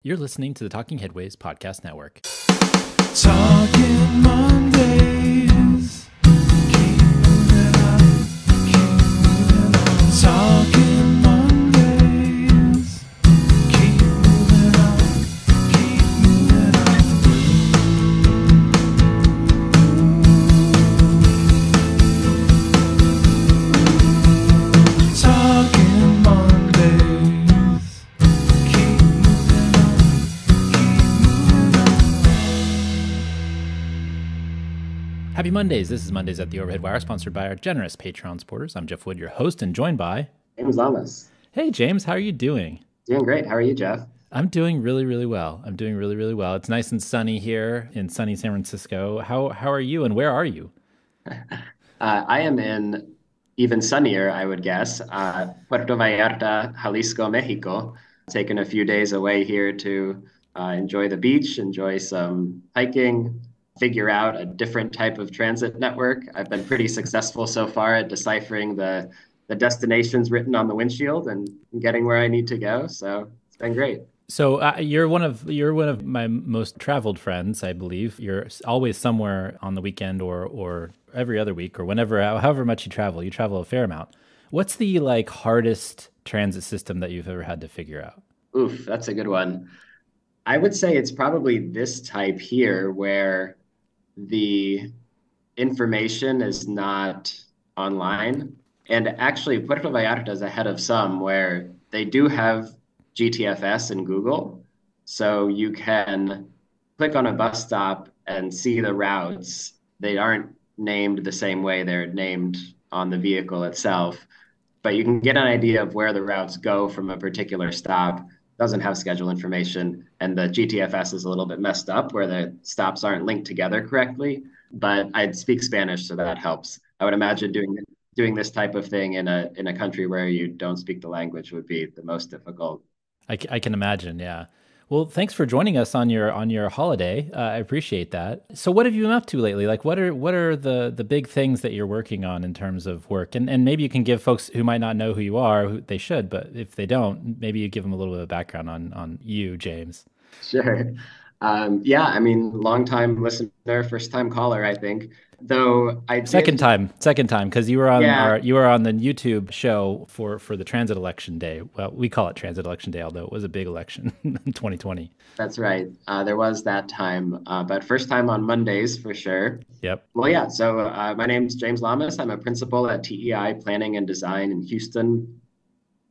You're listening to the Talking Headways Podcast Network. Talking Mondays. Keep moving on. Keep moving on. Talking Mondays. Keep moving on. Keep moving on. Talking Mondays. Keep moving on. Happy Mondays. This is Mondays at the Overhead Wire, sponsored by our generous Patreon supporters. I'm Jeff Wood, your host, and joined by... James Llamas. Hey, James. How are you doing? Doing great. How are you, Jeff? I'm doing really, really well. It's nice and sunny here in sunny San Francisco. How are you, and where are you? I am in even sunnier, I would guess, Puerto Vallarta, Jalisco, Mexico. Taking a few days away here to enjoy the beach, enjoy some hiking, figure out a different type of transit network. I've been pretty successful so far at deciphering the destinations written on the windshield and getting where I need to go. So it's been great. So you're one of my most traveled friends, I believe. You're always somewhere on the weekend or every other week or whenever, however much you travel a fair amount. What's the hardest transit system that you've ever had to figure out? Oof, that's a good one. I would say it's probably this type here where the information is not online. And actually, Puerto Vallarta is ahead of some where they do have GTFS in Google. So you can click on a bus stop and see the routes. They aren't named the same way they're named on the vehicle itself, but you can get an idea of where the routes go from a particular stop. Doesn't have schedule information, and the GTFS is a little bit messed up where the stops aren't linked together correctly, but I speak Spanish, so that helps. I would imagine doing this type of thing in a country where you don't speak the language would be the most difficult. I can imagine, yeah. Well, thanks for joining us on your holiday. I appreciate that. So what have you been up to lately? What are the big things that you're working on in terms of work? And maybe you can give folks who might not know who you are, who they should, but if they don't, maybe you give them a little bit of background on you, James. Sure. Yeah, I mean, long time listener, first time caller, I think. Though I did... second time, because you were on the YouTube show for the Transit Election Day. Well, we call it Transit Election Day, although it was a big election in 2020. That's right. There was that time, but first time on Mondays for sure. Yep. Well, yeah. So my name's James Llamas. I'm a principal at TEI Planning and Design in Houston.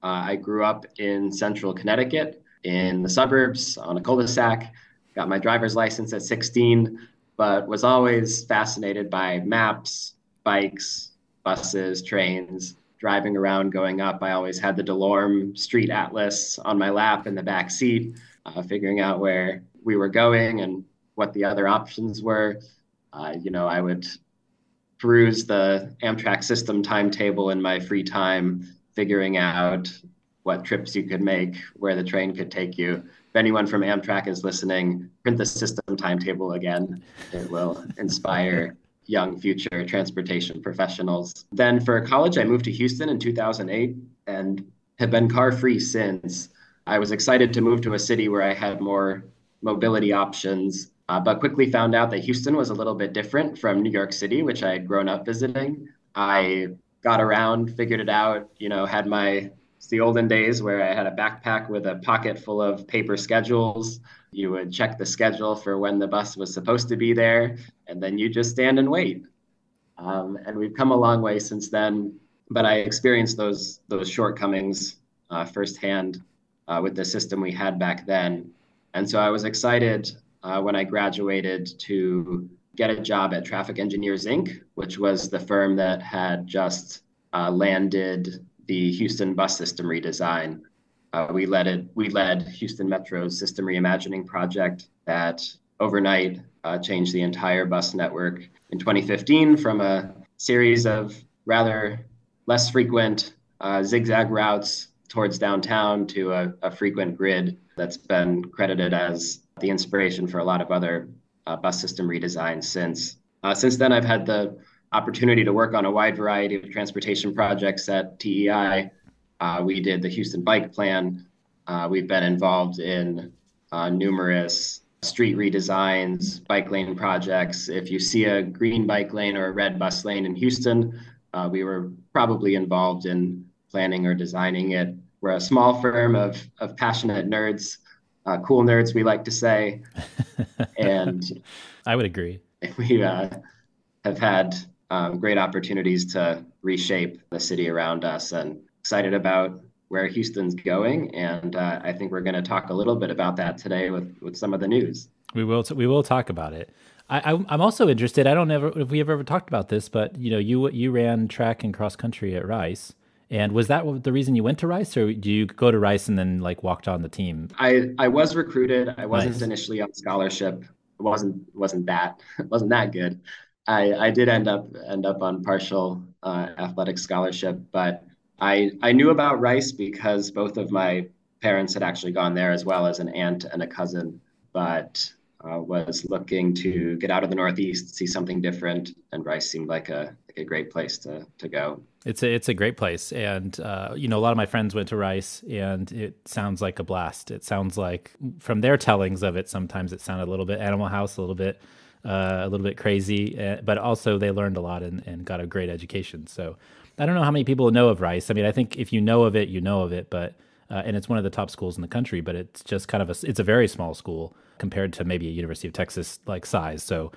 I grew up in central Connecticut in the suburbs on a cul-de-sac. Got my driver's license at 16. But was always fascinated by maps, bikes, buses, trains, driving around, going up. I always had the DeLorme Street Atlas on my lap in the back seat, figuring out where we were going and what the other options were. I would peruse the Amtrak system timetable in my free time, figuring out what trips you could make, where the train could take you. If anyone from Amtrak is listening, print the system timetable again. It will inspire young future transportation professionals. Then for college, I moved to Houston in 2008 and have been car-free since. I was excited to move to a city where I had more mobility options, but quickly found out that Houston was a little bit different from New York City, which I had grown up visiting. I got around, figured it out, had it's the olden days where I had a backpack with a pocket full of paper schedules. You would check the schedule for when the bus was supposed to be there, and then you just stand and wait. And we've come a long way since then, but I experienced those shortcomings firsthand with the system we had back then. And so I was excited when I graduated to get a job at Traffic Engineers, Inc., which was the firm that had just landed the Houston bus system redesign. We led Houston Metro's system reimagining project that overnight changed the entire bus network in 2015 from a series of rather less frequent zigzag routes towards downtown to a frequent grid that's been credited as the inspiration for a lot of other bus system redesigns since. Since then, I've had the opportunity to work on a wide variety of transportation projects at TEI. We did the Houston Bike Plan. We've been involved in numerous street redesigns, bike lane projects. If you see a green bike lane or a red bus lane in Houston, we were probably involved in planning or designing it. We're a small firm of passionate nerds, cool nerds, we like to say. And I would agree. we have had great opportunities to reshape the city around us, and excited about where Houston's going. And I think we're going to talk a little bit about that today with some of the news. We will talk about it. I'm also interested. I don't know if we have ever talked about this, but you ran track and cross country at Rice. And was that the reason you went to Rice, or do you go to Rice and then like walked on the team? I was recruited. I wasn't Nice. initially on scholarship. It wasn't that good. I did end up on partial athletic scholarship, but I knew about Rice because both of my parents had actually gone there, as well as an aunt and a cousin, but was looking to get out of the Northeast, see something different, and Rice seemed like a great place to go. It's a great place, and a lot of my friends went to Rice, and it sounds like a blast. It sounds like, from their tellings of it, sometimes it sounded a little bit Animal House, a little bit crazy, but also they learned a lot and got a great education. So I don't know how many people know of Rice. I mean, I think if you know of it, you know of it, but and it's one of the top schools in the country, but it's just kind of it's a very small school compared to maybe a University of Texas like size. So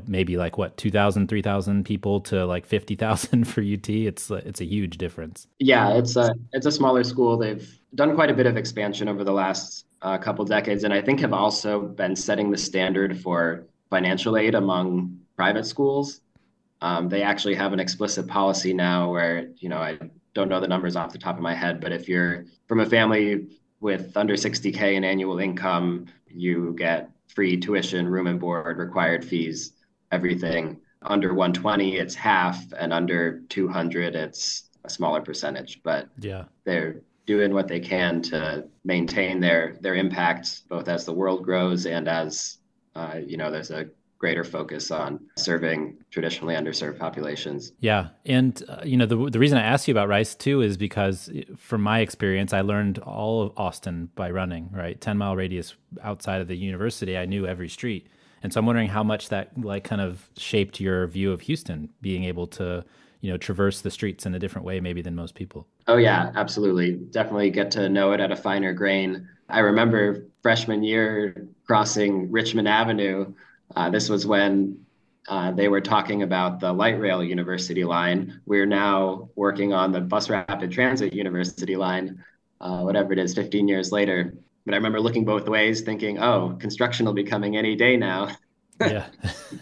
maybe like what, 2,000, 3,000 people to like 50,000 for UT. It's a huge difference. Yeah, it's a smaller school. They've done quite a bit of expansion over the last couple decades, and I think have also been setting the standard for financial aid among private schools. They actually have an explicit policy now where, I don't know the numbers off the top of my head, but if you're from a family with under 60K in annual income, you get free tuition, room and board, required fees, everything. Under 120, it's half, and under 200, it's a smaller percentage. But Yeah. they're doing what they can to maintain their impact, both as the world grows and as there's a greater focus on serving traditionally underserved populations. Yeah. And, the reason I asked you about Rice too is because from my experience, I learned all of Austin by running, right? 10-mile radius outside of the university. I knew every street. And so I'm wondering how much that like kind of shaped your view of Houston, being able to, traverse the streets in a different way maybe than most people. Oh yeah, absolutely. Definitely get to know it at a finer grain. I remember freshman year crossing Richmond Avenue. This was when they were talking about the light rail university line. We're now working on the bus rapid transit university line, whatever it is, 15 years later. But I remember looking both ways thinking, oh, construction will be coming any day now. Yeah.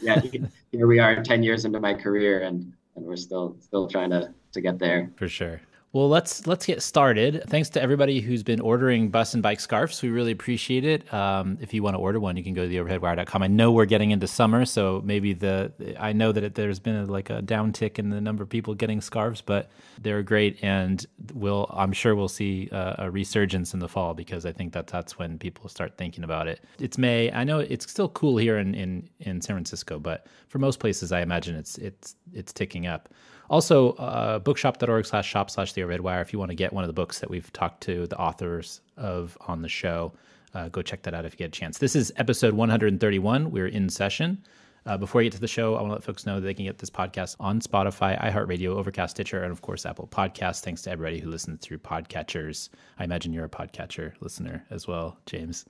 Yeah, here we are 10 years into my career, and we're still trying to get there. For sure. Well, let's get started. Thanks to everybody who's been ordering bus and bike scarves. We really appreciate it. If you want to order one, you can go to theoverheadwire.com. I know we're getting into summer, so maybe I know that there's been a downtick in the number of people getting scarves, but they're great, and I'm sure we'll see a resurgence in the fall, because I think that's when people start thinking about it. It's May. I know it's still cool here in San Francisco, but for most places, I imagine it's ticking up. Also, bookshop.org/shop/The Overhead Wire. If you want to get one of the books that we've talked to the authors of on the show, go check that out if you get a chance. This is episode 131. We're in session. Before I get to the show, I want to let folks know that they can get this podcast on Spotify, iHeartRadio, Overcast, Stitcher, and of course, Apple Podcasts. Thanks to everybody who listens through podcatchers. I imagine you're a podcatcher listener as well, James.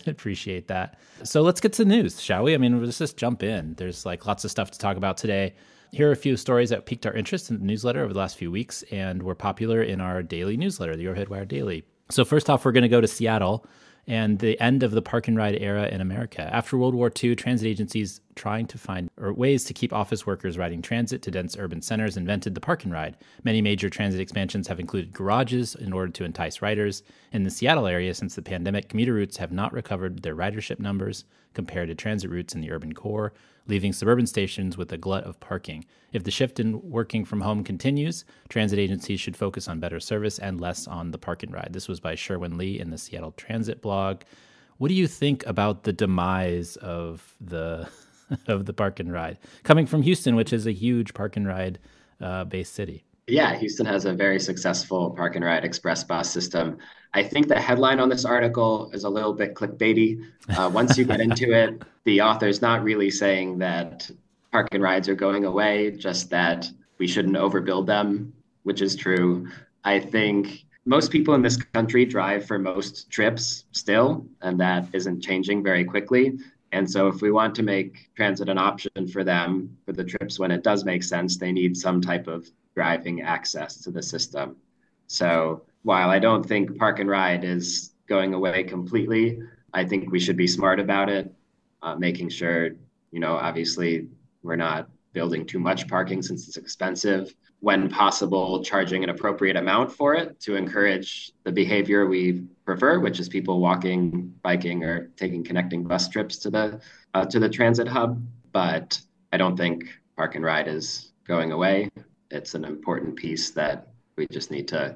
Appreciate that. So let's get to the news, shall we? I mean, let's just jump in. There's lots of stuff to talk about today. Here are a few stories that piqued our interest in the newsletter over the last few weeks and were popular in our daily newsletter, the Overhead Wire Daily. So first off, we're going to go to Seattle and the end of the park and ride era in America. After World War II, transit agencies trying to find ways to keep office workers riding transit to dense urban centers invented the park and ride. Many major transit expansions have included garages in order to entice riders. In the Seattle area, since the pandemic, commuter routes have not recovered their ridership numbers compared to transit routes in the urban core, leaving suburban stations with a glut of parking. If the shift in working from home continues, transit agencies should focus on better service and less on the park and ride. This was by Sherwin Lee in the Seattle Transit blog. What do you think about the demise of the of the park and ride coming from Houston, which is a huge park and ride based city? Yeah, Houston has a very successful park and ride express bus system. I think the headline on this article is a little bit clickbaity. Once you get into it, the author's not really saying that park and rides are going away, just that we shouldn't overbuild them, which is true. I think most people in this country drive for most trips still, and that isn't changing very quickly. And so, if we want to make transit an option for them for the trips when it does make sense, they need some type of driving access to the system. So, while I don't think park and ride is going away completely, I think we should be smart about it, making sure, obviously we're not building too much parking since it's expensive. When possible, charging an appropriate amount for it to encourage the behavior we prefer, which is people walking, biking, or taking connecting bus trips to the transit hub. But I don't think park and ride is going away. It's an important piece that we just need to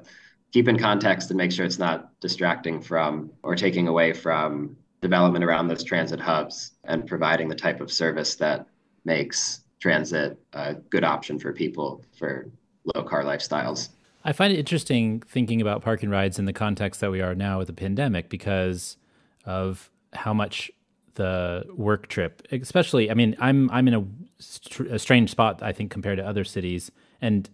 keep in context and make sure it's not distracting from or taking away from development around those transit hubs and providing the type of service that makes transit a good option for people for low car lifestyles. I find it interesting thinking about park and rides in the context that we are now with the pandemic because of how much the work trip, especially, I mean, I'm in a strange spot, I think, compared to other cities, and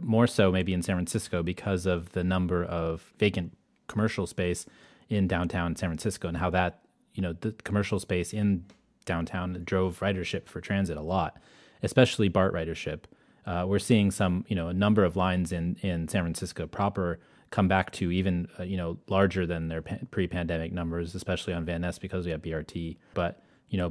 more so maybe in San Francisco because of the number of vacant commercial space in downtown San Francisco and how that, the commercial space in downtown drove ridership for transit a lot, especially BART ridership. We're seeing a number of lines in San Francisco proper come back to even, larger than their pre-pandemic numbers, especially on Van Ness because we have BRT. But,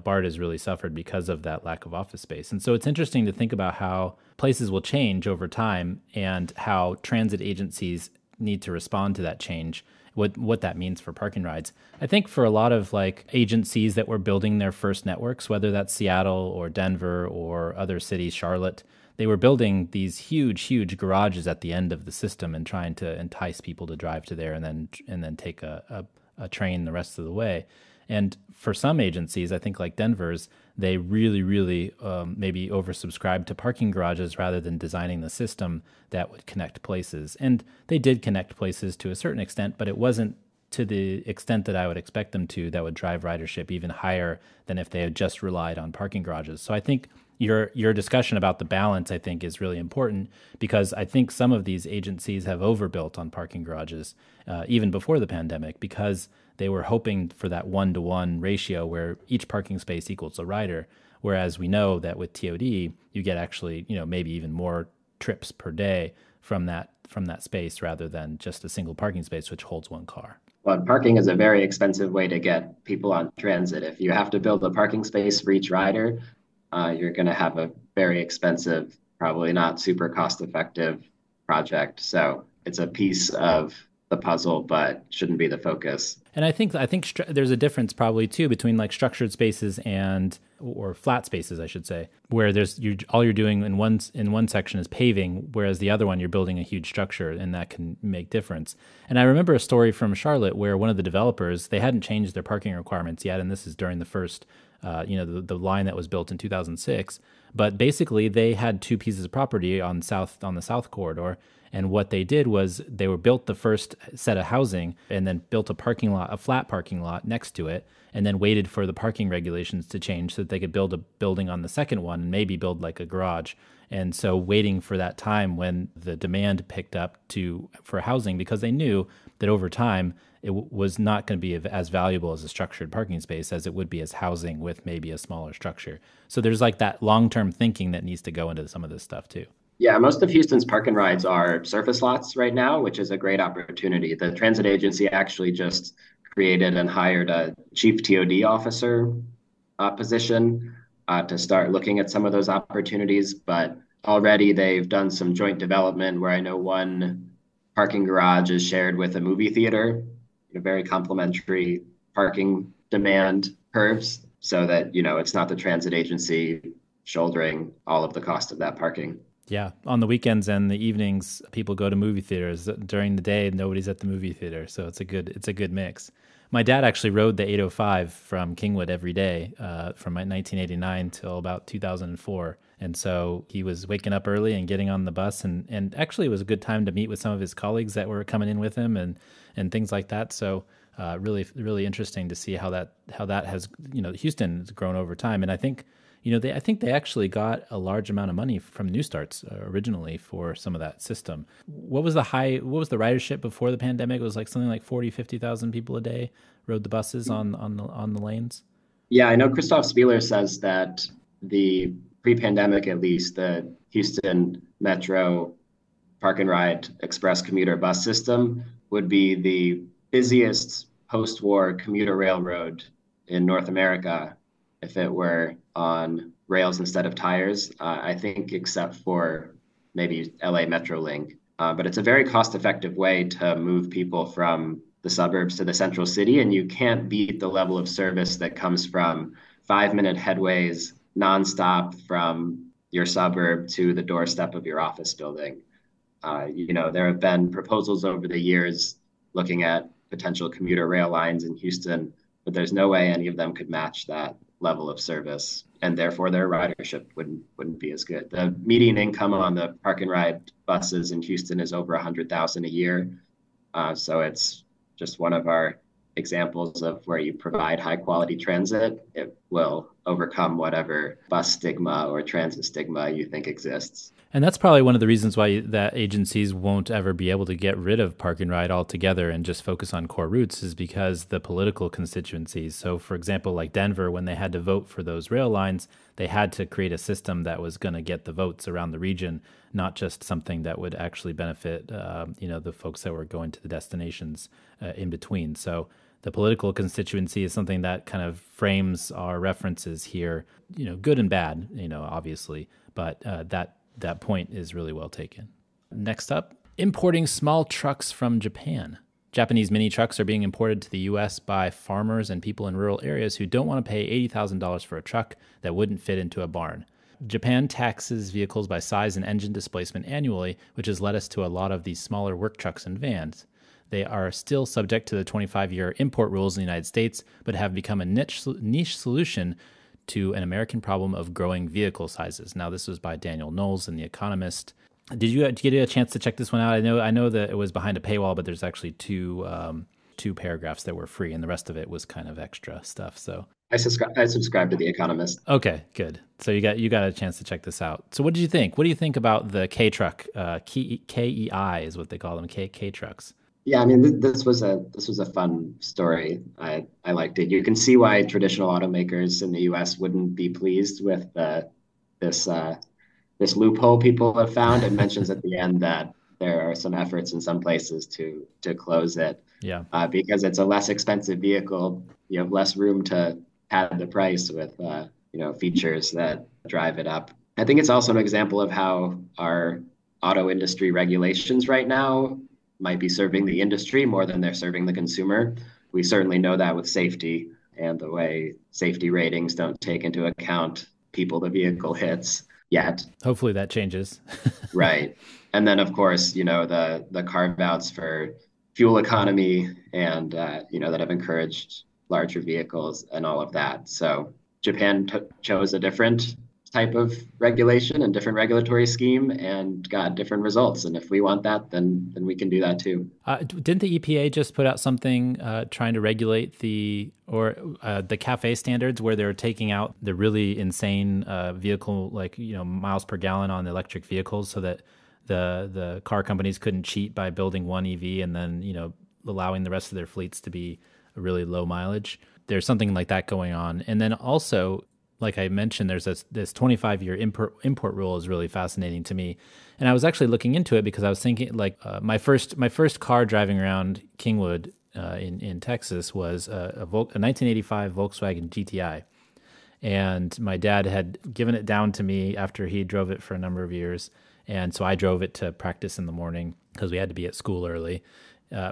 BART has really suffered because of that lack of office space. And so it's interesting to think about how places will change over time and how transit agencies need to respond to that change, what that means for parking rides. I think for a lot of agencies that were building their first networks, whether that's Seattle or Denver or other cities, Charlotte, they were building these huge garages at the end of the system and trying to entice people to drive to there and then take a train the rest of the way. And for some agencies, I think like Denver's, they really maybe oversubscribed to parking garages rather than designing the system that would connect places. And they did connect places to a certain extent, but it wasn't to the extent that I would expect them to that would drive ridership even higher than if they had just relied on parking garages. So I think your discussion about the balance, I think, is really important because I think some of these agencies have overbuilt on parking garages even before the pandemic because they were hoping for that 1-to-1 ratio where each parking space equals a rider. Whereas we know that with TOD, you get actually, maybe even more trips per day from that space rather than just a single parking space, which holds one car. Well, parking is a very expensive way to get people on transit. If you have to build a parking space for each rider, you're going to have a very expensive, probably not super cost-effective project. So it's a piece of the puzzle, but shouldn't be the focus. And I think there's a difference probably too between structured spaces or flat spaces, I should say, where all you're doing in one section is paving, whereas the other one you're building a huge structure, and that can make difference. And I remember a story from Charlotte where one of the developers, they hadn't changed their parking requirements yet, and this is during the first, the line that was built in 2006. But basically, they had two pieces of property on the south corridor. And what they did was they built the first set of housing and then built a flat parking lot next to it, and then waited for the parking regulations to change so that they could build a building on the second one and maybe build a garage. And so waiting for that time when the demand picked up for housing, because they knew that over time it was not going to be as valuable as a structured parking space as it would be as housing with maybe a smaller structure. So there's that long-term thinking that needs to go into some of this stuff too. Yeah, most of Houston's park and rides are surface lots right now, which is a great opportunity. The transit agency actually just created and hired a chief TOD officer position to start looking at some of those opportunities. But already they've done some joint development where I know one parking garage is shared with a movie theater, very complementary parking demand curves so that, it's not the transit agency shouldering all of the cost of that parking. Yeah. On the weekends and the evenings, people go to movie theaters. During the day, nobody's at the movie theater. So it's a good mix. My dad actually rode the 805 from Kingwood every day from 1989 till about 2004. And so he was waking up early and getting on the bus. And actually, it was a good time to meet with some of his colleagues that were coming in with him and things like that. So really, really interesting to see how that has, Houston has grown over time. And I think, I think they actually got a large amount of money from New Starts originally for some of that system. What was the ridership before the pandemic? It was like something like 40, 50,000 people a day rode the buses on the lanes. Yeah, I know Christoph Spieler says that the pre-pandemic, at least, the Houston Metro Park and Ride Express commuter bus system would be the busiest post-war commuter railroad in North America if it were on rails instead of tires, I think, except for maybe LA Metrolink. But it's a very cost-effective way to move people from the suburbs to the central city, and you can't beat the level of service that comes from 5-minute headways nonstop from your suburb to the doorstep of your office building. There have been proposals over the years looking at potential commuter rail lines in Houston, but there's no way any of them could match that level of service, and therefore their ridership wouldn't be as good. The median income on the park and ride buses in Houston is over $100,000 a year, so it's just one of our examples of where you provide high quality transit. It will overcome whatever bus stigma or transit stigma you think exists. And that's probably one of the reasons why that agencies won't ever be able to get rid of park and ride altogether and just focus on core routes, is because the political constituencies. So for example, like Denver, when they had to vote for those rail lines, they had to create a system that was going to get the votes around the region, not just something that would actually benefit, the folks that were going to the destinations in between. So the political constituency is something that kind of frames our references here, good and bad, obviously, but that point is really well taken. Next up, importing small trucks from Japan. Japanese mini trucks are being imported to the U.S. by farmers and people in rural areas who don't want to pay $80,000 for a truck that wouldn't fit into a barn. Japan taxes vehicles by size and engine displacement annually, which has led us to a lot of these smaller work trucks and vans. They are still subject to the 25-year import rules in the United States, but have become a niche solution to an American problem of growing vehicle sizes. Now, this was by Daniel Knowles in The Economist. Did you get a chance to check this one out? I know that it was behind a paywall, but there's actually two paragraphs that were free, and the rest of it was kind of extra stuff. So I subscribe to The Economist. Okay, good. So you got a chance to check this out. So what did you think? What do you think about the K truck? KEI is what they call them, K trucks. Yeah, I mean, this was a fun story. I liked it. You can see why traditional automakers in the U.S. wouldn't be pleased with this loophole people have found. It mentions at the end that there are some efforts in some places to close it. Yeah. Because it's a less expensive vehicle, you have less room to pad the price with features that drive it up. I think it's also an example of how our auto industry regulations right now might be serving the industry more than they're serving the consumer. We certainly know that with safety and the way safety ratings don't take into account people the vehicle hits yet. Hopefully that changes. Right. And then, of course, the carve-outs for fuel economy and, that have encouraged larger vehicles and all of that. So Japan chose a different type of regulation and different regulatory scheme and got different results. And if we want that, then we can do that too. Didn't the EPA just put out something trying to regulate the CAFE standards, where they're taking out the really insane vehicle, miles per gallon on electric vehicles, so that the car companies couldn't cheat by building one EV and then, allowing the rest of their fleets to be really low mileage? There's something like that going on. And then also, like I mentioned, there's this 25-year import rule is really fascinating to me. And I was actually looking into it because I was thinking, my first car driving around Kingwood in Texas was a 1985 Volkswagen GTI. And my dad had given it down to me after he drove it for a number of years. And so I drove it to practice in the morning because we had to be at school early.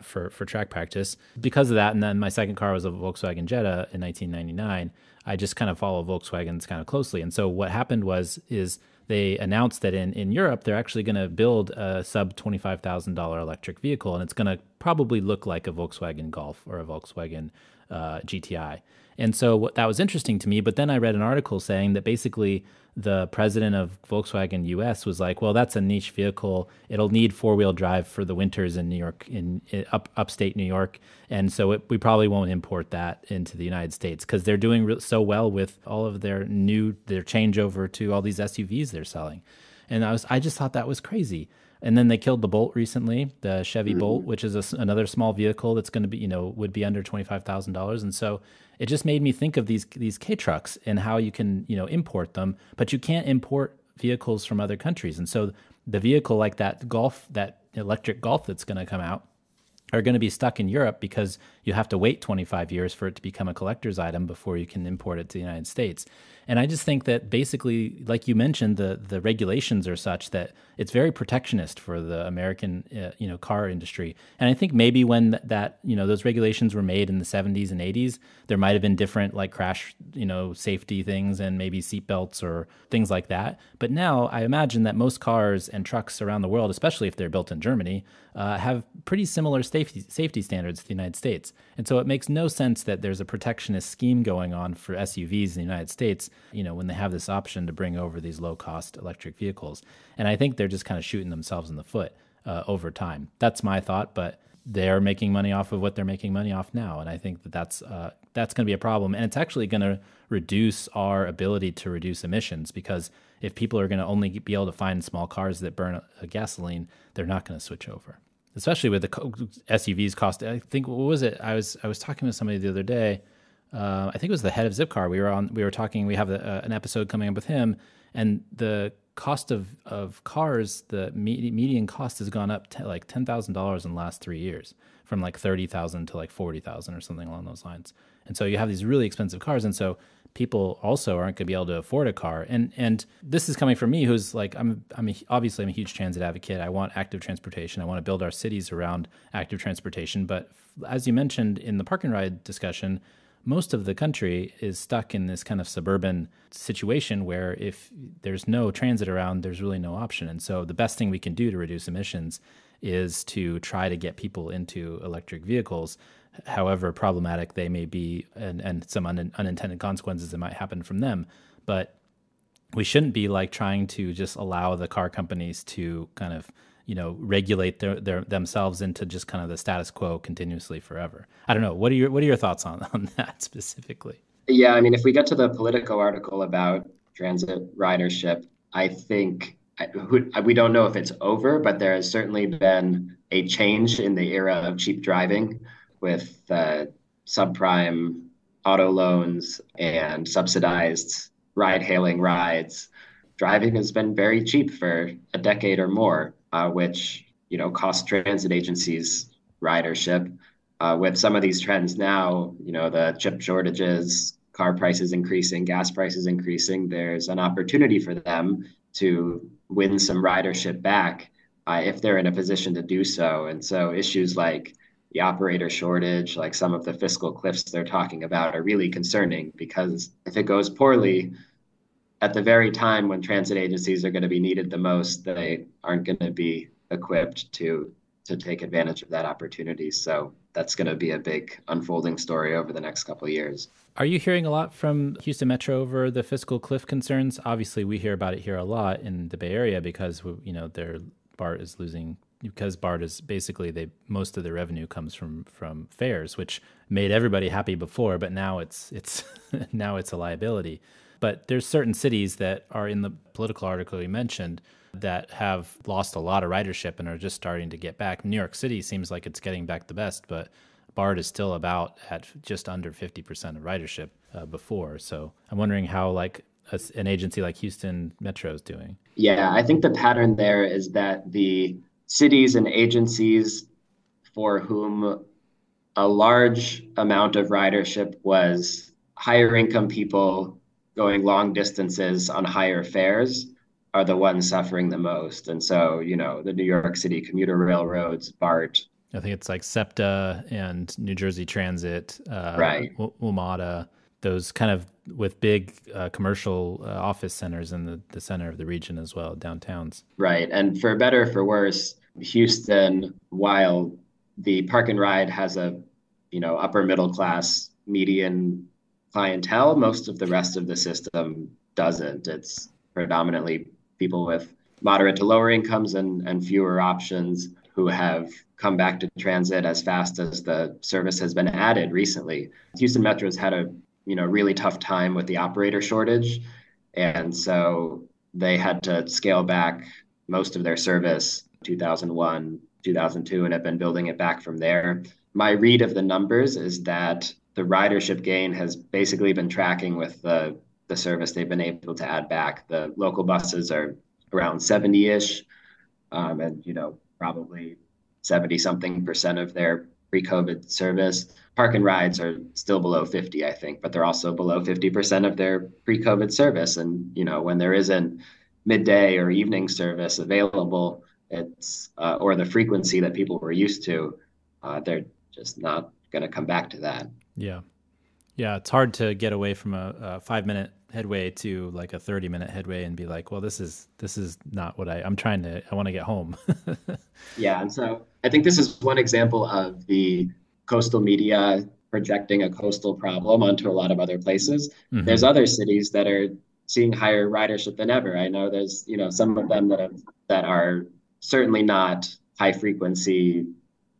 for track practice. Because of that, and then my second car was a Volkswagen Jetta in 1999. I just kind of follow Volkswagens kind of closely. And so what happened is they announced that in Europe, they're actually going to build a sub $25,000 electric vehicle, and it's going to probably look like a Volkswagen Golf or a Volkswagen GTI. And so that was interesting to me. But then I read an article saying that basically the president of Volkswagen US was like, well, that's a niche vehicle. It'll need four-wheel drive for the winters in New York, in upstate New York. And so we probably won't import that into the United States because they're doing so well with all of their changeover to all these SUVs they're selling. And I just thought that was crazy. And then they killed the Bolt recently, the Chevy Bolt, which is another small vehicle that's going to be, would be under $25,000. And so it just made me think of these K trucks and how you can, import them, but you can't import vehicles from other countries. And so the vehicle like that Golf, that electric Golf that's going to come out, are going to be stuck in Europe because you have to wait 25 years for it to become a collector's item before you can import it to the United States. And I just think that basically, like you mentioned, the regulations are such that it's very protectionist for the American, car industry. And I think maybe when those regulations were made in the 70s and 80s, there might have been different like crash, safety things and maybe seatbelts or things like that. But now I imagine that most cars and trucks around the world, especially if they're built in Germany, have pretty similar safety standards to the United States. And so it makes no sense that there's a protectionist scheme going on for SUVs in the United States, when they have this option to bring over these low-cost electric vehicles. And I think they're just kind of shooting themselves in the foot over time. That's my thought, but they're making money off of what they're making money off now. And I think that's going to be a problem. And it's actually going to reduce our ability to reduce emissions because if people are going to only be able to find small cars that burn a gasoline, they're not going to switch over. Especially with the SUVs cost. I think, what was it? I was talking with somebody the other day. I think it was the head of Zipcar. We were talking. We have an episode coming up with him, and the cost of cars, the median cost has gone up to like $10,000 in the last 3 years, from like 30,000 to like 40,000 or something along those lines. And so you have these really expensive cars, and so people also aren't going to be able to afford a car. And this is coming from me, who's like, obviously I'm a huge transit advocate. I want active transportation. I want to build our cities around active transportation. But as you mentioned in the park and ride discussion, most of the country is stuck in this kind of suburban situation where if there's no transit around, there's really no option. And so the best thing we can do to reduce emissions is to try to get people into electric vehicles, however problematic they may be, and some unintended consequences that might happen from them. But we shouldn't be like trying to just allow the car companies to kind of regulate themselves into just kind of the status quo continuously forever. I don't know. What are your thoughts on that specifically? Yeah, I mean, if we get to the Politico article about transit ridership, I think we don't know if it's over, but there has certainly been a change in the era of cheap driving with subprime auto loans and subsidized ride-hailing rides. Driving has been very cheap for a decade or more, which cost transit agencies ridership. With some of these trends now, the chip shortages, car prices increasing, gas prices increasing, there's an opportunity for them to win some ridership back if they're in a position to do so. And so issues like the operator shortage, like some of the fiscal cliffs they're talking about, are really concerning because if it goes poorly, at the very time when transit agencies are going to be needed the most, they aren't going to be equipped to take advantage of that opportunity. So that's going to be a big unfolding story over the next couple of years. Are you hearing a lot from Houston Metro over the fiscal cliff concerns? Obviously, we hear about it here a lot in the Bay Area because their BART is losing, because BART is basically most of their revenue comes from fares, which made everybody happy before, but now it's now it's a liability. But there's certain cities that are in the political article you mentioned that have lost a lot of ridership and are just starting to get back. New York City seems like it's getting back the best, but BART is still about at just under 50% of ridership before. So I'm wondering how an agency like Houston Metro is doing. Yeah, I think the pattern there is that the cities and agencies for whom a large amount of ridership was higher income people going long distances on higher fares are the ones suffering the most. And so, the New York City commuter railroads, BART, I think it's like SEPTA and New Jersey Transit, Right. WMATA, those kind of with big commercial office centers in the center of the region as well, downtowns. Right. And for better or for worse, Houston, while the park and ride has a, upper middle class median clientele, most of the rest of the system doesn't. It's predominantly people with moderate to lower incomes and fewer options who have come back to transit as fast as the service has been added recently. Houston Metro's had a, really tough time with the operator shortage. And so they had to scale back most of their service 2001, 2002, and have been building it back from there. My read of the numbers is that the ridership gain has basically been tracking with the service they've been able to add back. The local buses are around 70-ish, and probably 70 something percent of their pre-COVID service. Park and rides are still below 50, I think, but they're also below 50% of their pre-COVID service. And when there isn't midday or evening service available, it's or the frequency that people were used to, they're just not going to come back to that. Yeah. Yeah. It's hard to get away from a 5-minute headway to like a 30-minute headway and be like, well, this is not what I want to get home. Yeah. And so I think this is one example of the coastal media projecting a coastal problem onto a lot of other places. Mm-hmm. There's other cities that are seeing higher ridership than ever. I know there's, some of them that are certainly not high frequency,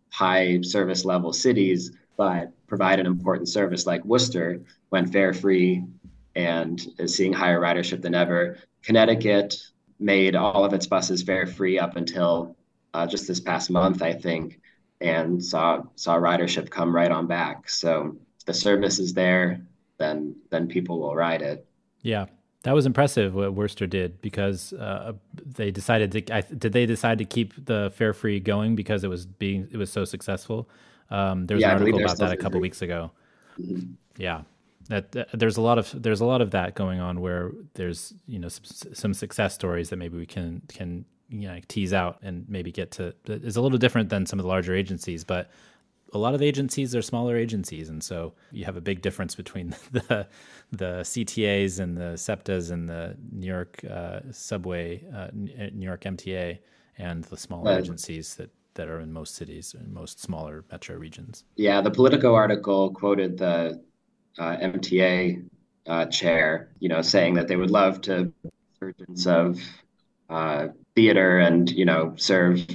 high service level cities, but provide an important service, like Worcester went fare free and is seeing higher ridership than ever. Connecticut made all of its buses fare free up until just this past month, I think, and saw ridership come right on back. So if the service is there, then people will ride it. Yeah. That was impressive what Worcester did, because they decided did they decide to keep the fare free going because it was so successful? There was an article about that a couple weeks ago. Mm-hmm. Yeah, there's a lot of that going on where there's some success stories that maybe we can tease out and maybe get to. It's a little different than some of the larger agencies, but a lot of agencies are smaller agencies, and so you have a big difference between the CTAs and the SEPTAs and the New York subway, New York MTA, and the smaller agencies that are in most cities and most smaller metro regions. Yeah, the Politico article quoted the MTA chair, saying that they would love to resurgence of theater and serve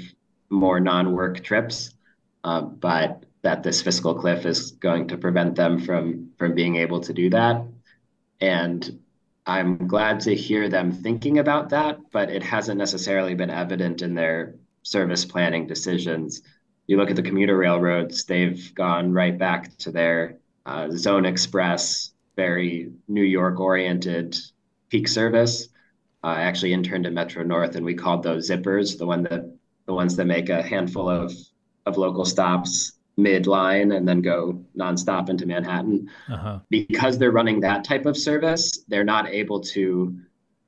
more non-work trips, but that this fiscal cliff is going to prevent them from being able to do that. And I'm glad to hear them thinking about that, but it hasn't necessarily been evident in their service planning decisions. You look at the commuter railroads, they've gone right back to their Zone Express, very New York oriented peak service. I actually interned at Metro North, and we called those zippers, the ones that make a handful of local stops mid-line and then go nonstop into Manhattan. Uh-huh. Because they're running that type of service, they're not able to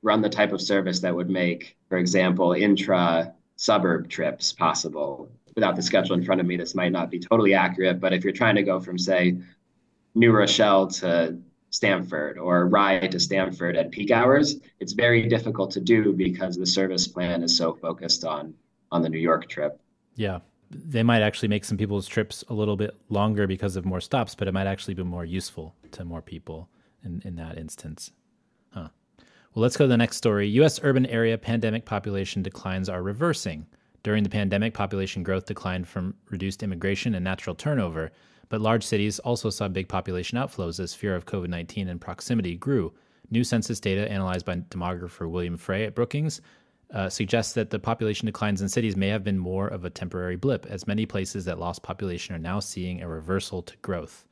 run the type of service that would make, for example, intra-suburb trips possible. Without the schedule in front of me, this might not be totally accurate, but if you're trying to go from, say, New Rochelle to Stamford or Rye to Stamford at peak hours, it's very difficult to do because the service plan is so focused on the New York trip. Yeah. They might actually make some people's trips a little bit longer because of more stops, but it might actually be more useful to more people in that instance. Huh. Well, let's go to the next story. U.S. urban area pandemic population declines are reversing. During the pandemic, population growth declined from reduced immigration and natural turnover, but large cities also saw big population outflows as fear of COVID-19 and proximity grew. New census data analyzed by demographer William Frey at Brookings suggests that the population declines in cities may have been more of a temporary blip, as many places that lost population are now seeing a reversal to growth.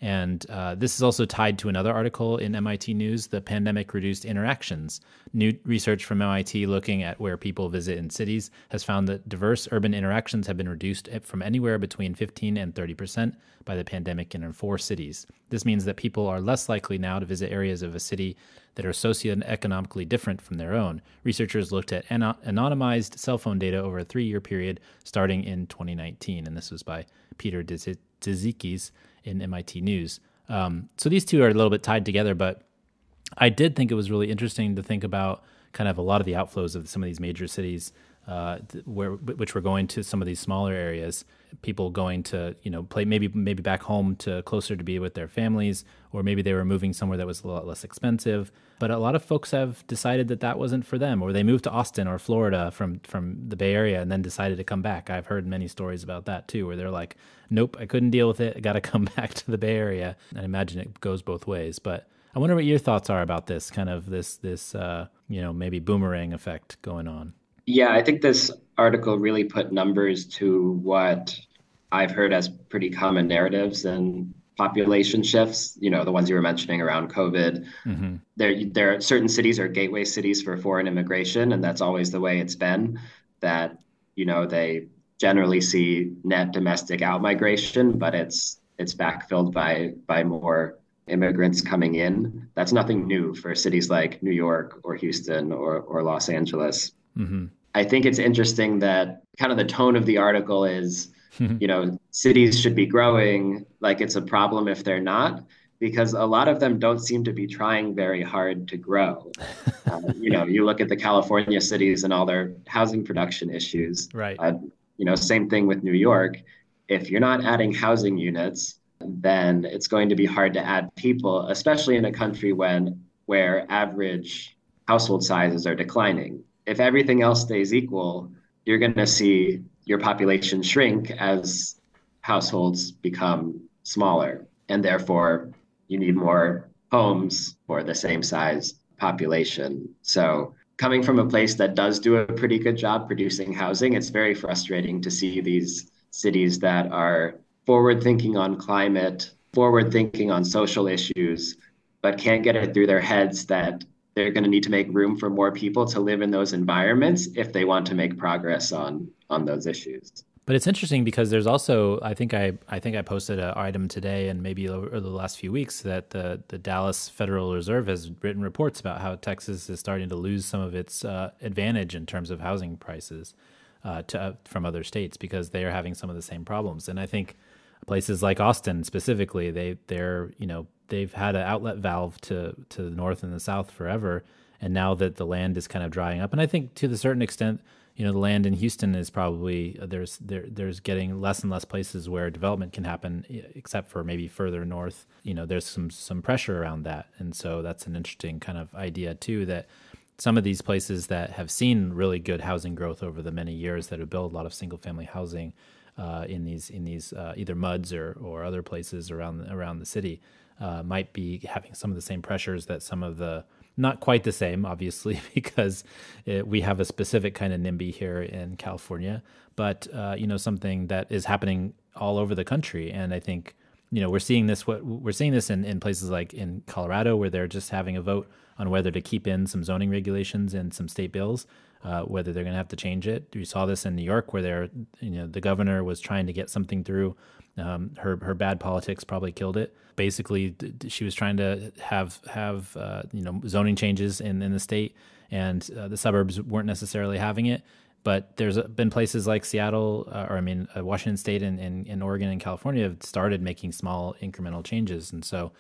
And this is also tied to another article in MIT News, The Pandemic Reduced Interactions. New research from MIT looking at where people visit in cities has found that diverse urban interactions have been reduced from anywhere between 15 and 30% by the pandemic in 4 cities. This means that people are less likely now to visit areas of a city that are socioeconomically different from their own. Researchers looked at anonymized cell phone data over a 3-year period starting in 2019, and this was by Peter Dzikis in MIT News. So these two are a little bit tied together, but I did think it was really interesting to think about kind of a lot of the outflows of some of these major cities, which were going to some of these smaller areas. People going to play maybe back home to closer to be with their families, or maybe they were moving somewhere that was a lot less expensive. But a lot of folks have decided that that wasn't for them, or they moved to Austin or Florida from the Bay Area and then decided to come back. I've heard many stories about that too, where they're like, nope, I couldn't deal with it. I got to come back to the Bay Area. And I imagine it goes both ways. But I wonder what your thoughts are about this kind of this maybe boomerang effect going on. Yeah, I think this article really put numbers to what I've heard as pretty common narratives and population shifts, the ones you were mentioning around COVID. Mm-hmm. There are certain cities are gateway cities for foreign immigration, and that's always the way it's been, that, they generally see net domestic outmigration, but it's backfilled by more immigrants coming in. That's nothing new for cities like New York or Houston or Los Angeles. Mm-hmm. I think it's interesting that kind of the tone of the article is, cities should be growing, like it's a problem if they're not, because a lot of them don't seem to be trying very hard to grow. You look at the California cities and all their housing production issues. Right. Same thing with New York. If you're not adding housing units, then it's going to be hard to add people, especially in a country where average household sizes are declining. If everything else stays equal, you're going to see your population shrink as households become smaller. And therefore, you need more homes for the same size population. So coming from a place that does do a pretty good job producing housing, it's very frustrating to see these cities that are forward thinking on climate, forward thinking on social issues, but can't get it through their heads that they're going to need to make room for more people to live in those environments if they want to make progress on those issues. But it's interesting because there's also, I think I posted an item today and maybe over the last few weeks that the Dallas Federal Reserve has written reports about how Texas is starting to lose some of its advantage in terms of housing prices from other states because they are having some of the same problems. And I think places like Austin specifically, they've had an outlet valve to the north and the south forever, and now that the land is kind of drying up, and I think to a certain extent, the land in Houston is probably there's getting less and less places where development can happen, except for maybe further north. There's some pressure around that, and so that's an interesting kind of idea too, that some of these places that have seen really good housing growth over the many years that have built a lot of single family housing in these either MUDs or other places around the city might be having some of the same pressures that some of the, not quite the same, obviously, because we have a specific kind of NIMBY here in California, but something that is happening all over the country. And I think we're seeing this in places like in Colorado, where they're just having a vote on whether to keep in some zoning regulations in some state bills, whether they're going to have to change it. We saw this in New York, where the governor was trying to get something through. Her bad politics probably killed it. Basically, she was trying to have zoning changes in the state, and the suburbs weren't necessarily having it. But there's been places like Seattle, Washington State and Oregon and California have started making small incremental changes. And so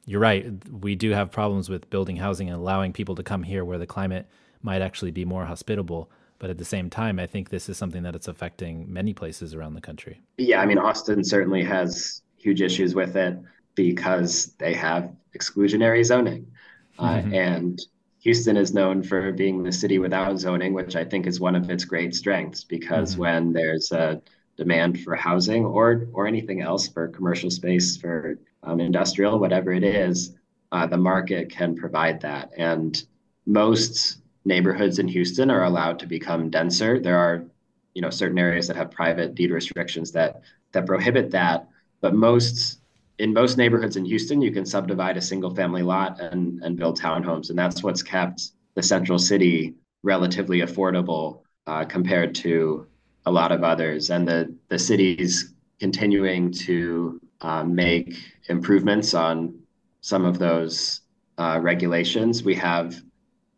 you're right, we do have problems with building housing and allowing people to come here where the climate might actually be more hospitable. But at the same time, I think this is something that it's affecting many places around the country. Yeah, Austin certainly has huge issues with it because they have exclusionary zoning. And Houston is known for being the city without zoning, which I think is one of its great strengths, because when there's a demand for housing or anything else, for commercial space, for industrial, whatever it is, the market can provide that. And most neighborhoods in Houston are allowed to become denser. There are, certain areas that have private deed restrictions that prohibit that, but most in most neighborhoods in Houston, you can subdivide a single family lot and build townhomes. And that's what's kept the central city relatively affordable compared to a lot of others. And the city's continuing to make improvements on some of those regulations. We have,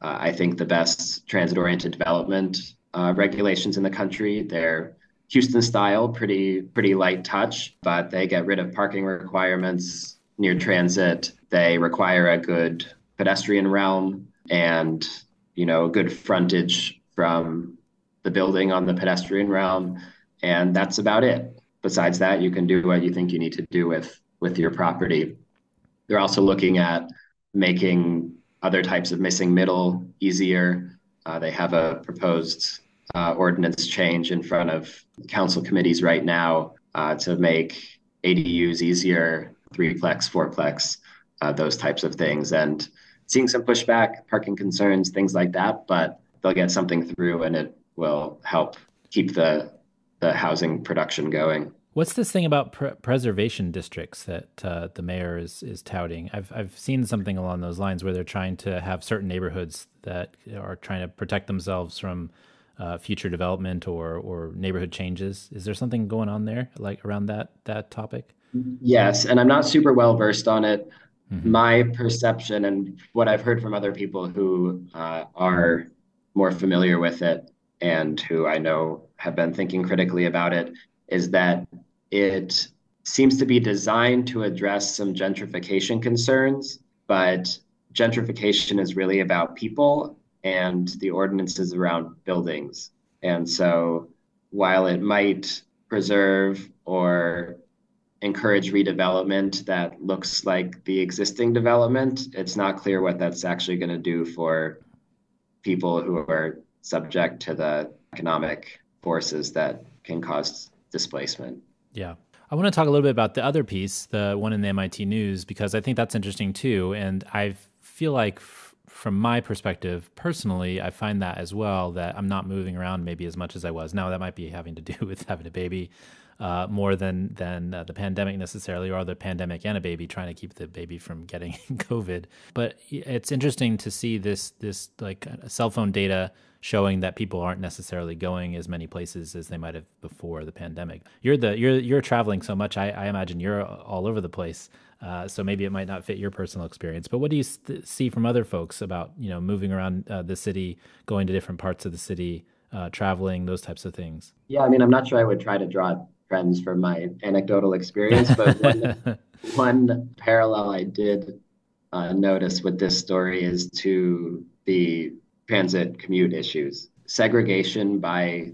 I think, the best transit-oriented development regulations in the country. They're Houston style, pretty light touch, but they get rid of parking requirements near transit. They require a good pedestrian realm and, a good frontage from the building on the pedestrian realm. And that's about it. Besides that, you can do what you think you need to do with your property. They're also looking at making other types of missing middle easier. They have a proposed ordinance change in front of council committees right now to make ADUs easier, threeplex, fourplex, those types of things. And seeing some pushback, parking concerns, things like that, but they'll get something through and it will help keep the housing production going. What's this thing about preservation districts that the mayor is touting? I've seen something along those lines where they're trying to have certain neighborhoods that are trying to protect themselves from future development or neighborhood changes. Is there something going on there, like around that topic? Yes, and I'm not super well versed on it. Mm-hmm. My perception and what I've heard from other people who are more familiar with it and who I know have been thinking critically about it is that it seems to be designed to address some gentrification concerns, but gentrification is really about people and the ordinances around buildings. And so while it might preserve or encourage redevelopment that looks like the existing development, it's not clear what that's actually going to do for people who are subject to the economic forces that can cause displacement. Yeah. I want to talk a little bit about the other piece, the one in the MIT News, because I think that's interesting too. And I feel like from my perspective, personally, I find that as well, that I'm not moving around maybe as much as I was. Now, that might be having to do with having a baby more than the pandemic necessarily, or the pandemic and a baby, trying to keep the baby from getting COVID. But it's interesting to see this like cell phone data showing that people aren't necessarily going as many places as they might have before the pandemic. You're traveling so much. I imagine you're all over the place. So maybe it might not fit your personal experience. But what do you see from other folks about moving around the city, going to different parts of the city, traveling, those types of things? Yeah, I mean, I'm not sure I would try to draw trends from my anecdotal experience, but one parallel I did notice with this story is to the transit commute issues. Segregation by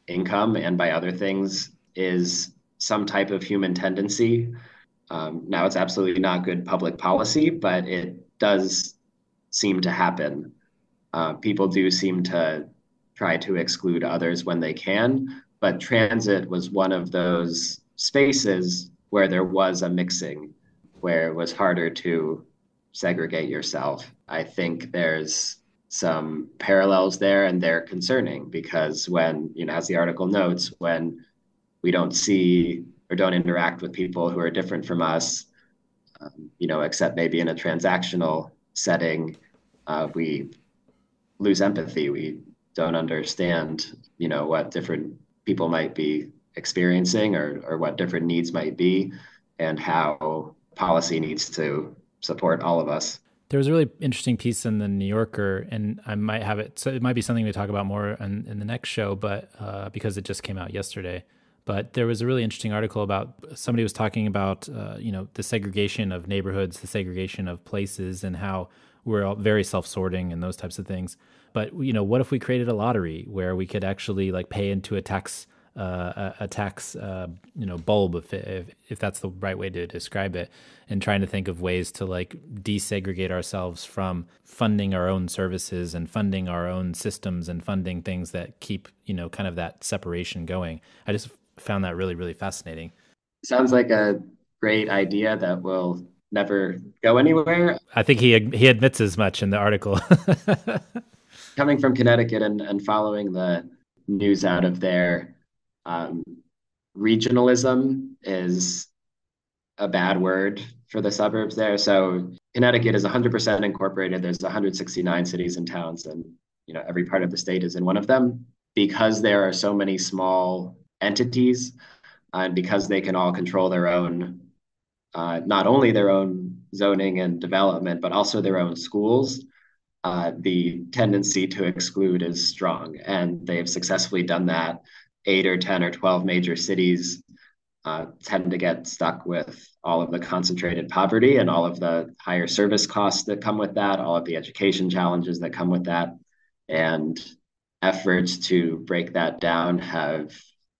income and by other things is some type of human tendency. Now, it's absolutely not good public policy, but it does seem to happen. People do seem to try to exclude others when they can, but transit was one of those spaces where there was a mixing, where it was harder to segregate yourself. I think there's some parallels there, and they're concerning because when, as the article notes, when we don't see or don't interact with people who are different from us, except maybe in a transactional setting, we lose empathy. We don't understand, what different people might be experiencing or what different needs might be and how policy needs to support all of us. There was a really interesting piece in the New Yorker, and I might have it. So it might be something we talk about more in the next show, but because it just came out yesterday. But there was a really interesting article about somebody was talking about, the segregation of neighborhoods, the segregation of places, and how we're all very self-sorting and those types of things. But, what if we created a lottery where we could actually pay into a tax bulb, if that's the right way to describe it, and trying to think of ways to desegregate ourselves from funding our own services and funding our own systems and funding things that keep, kind of that separation going. I just found that really, really fascinating. Sounds like a great idea that will never go anywhere. I think he admits as much in the article. Coming from Connecticut and following the news out of there, regionalism is a bad word for the suburbs there. So Connecticut is 100% incorporated. There's 169 cities and towns, and every part of the state is in one of them. Because there are so many small entities, and because they can all control their own, not only their own zoning and development, but also their own schools, the tendency to exclude is strong. And they've successfully done that. 8 or 10 or 12 major cities tend to get stuck with all of the concentrated poverty and all of the higher service costs that come with that, all of the education challenges that come with that. And efforts to break that down have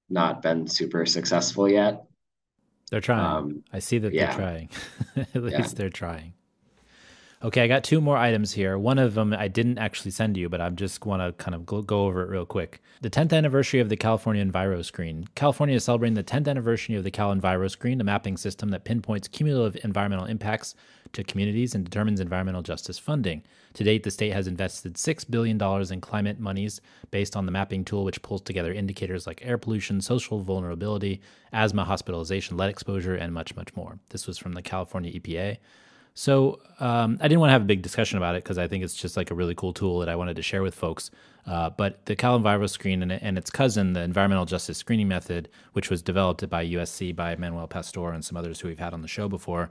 not been super successful yet. They're trying. I see that they're trying. At least they're trying. Okay, I got two more items here. One of them I didn't actually send you, but I just want to kind of go over it real quick. The 10th anniversary of the California EnviroScreen. California is celebrating the 10th anniversary of the CalEnviroScreen, a mapping system that pinpoints cumulative environmental impacts to communities and determines environmental justice funding. To date, the state has invested $6 billion in climate monies based on the mapping tool, which pulls together indicators like air pollution, social vulnerability, asthma, hospitalization, lead exposure, and much, much more. This was from the California EPA. So I didn't want to have a big discussion about it because I think it's just like a really cool tool that I wanted to share with folks. But the CalEnviroScreen and its cousin, the Environmental Justice Screening Method, which was developed by USC by Manuel Pastor and some others who we've had on the show before,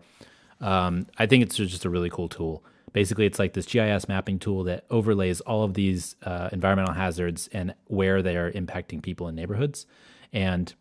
I think it's just a really cool tool. Basically, it's like this GIS mapping tool that overlays all of these environmental hazards and where they are impacting people in neighborhoods. And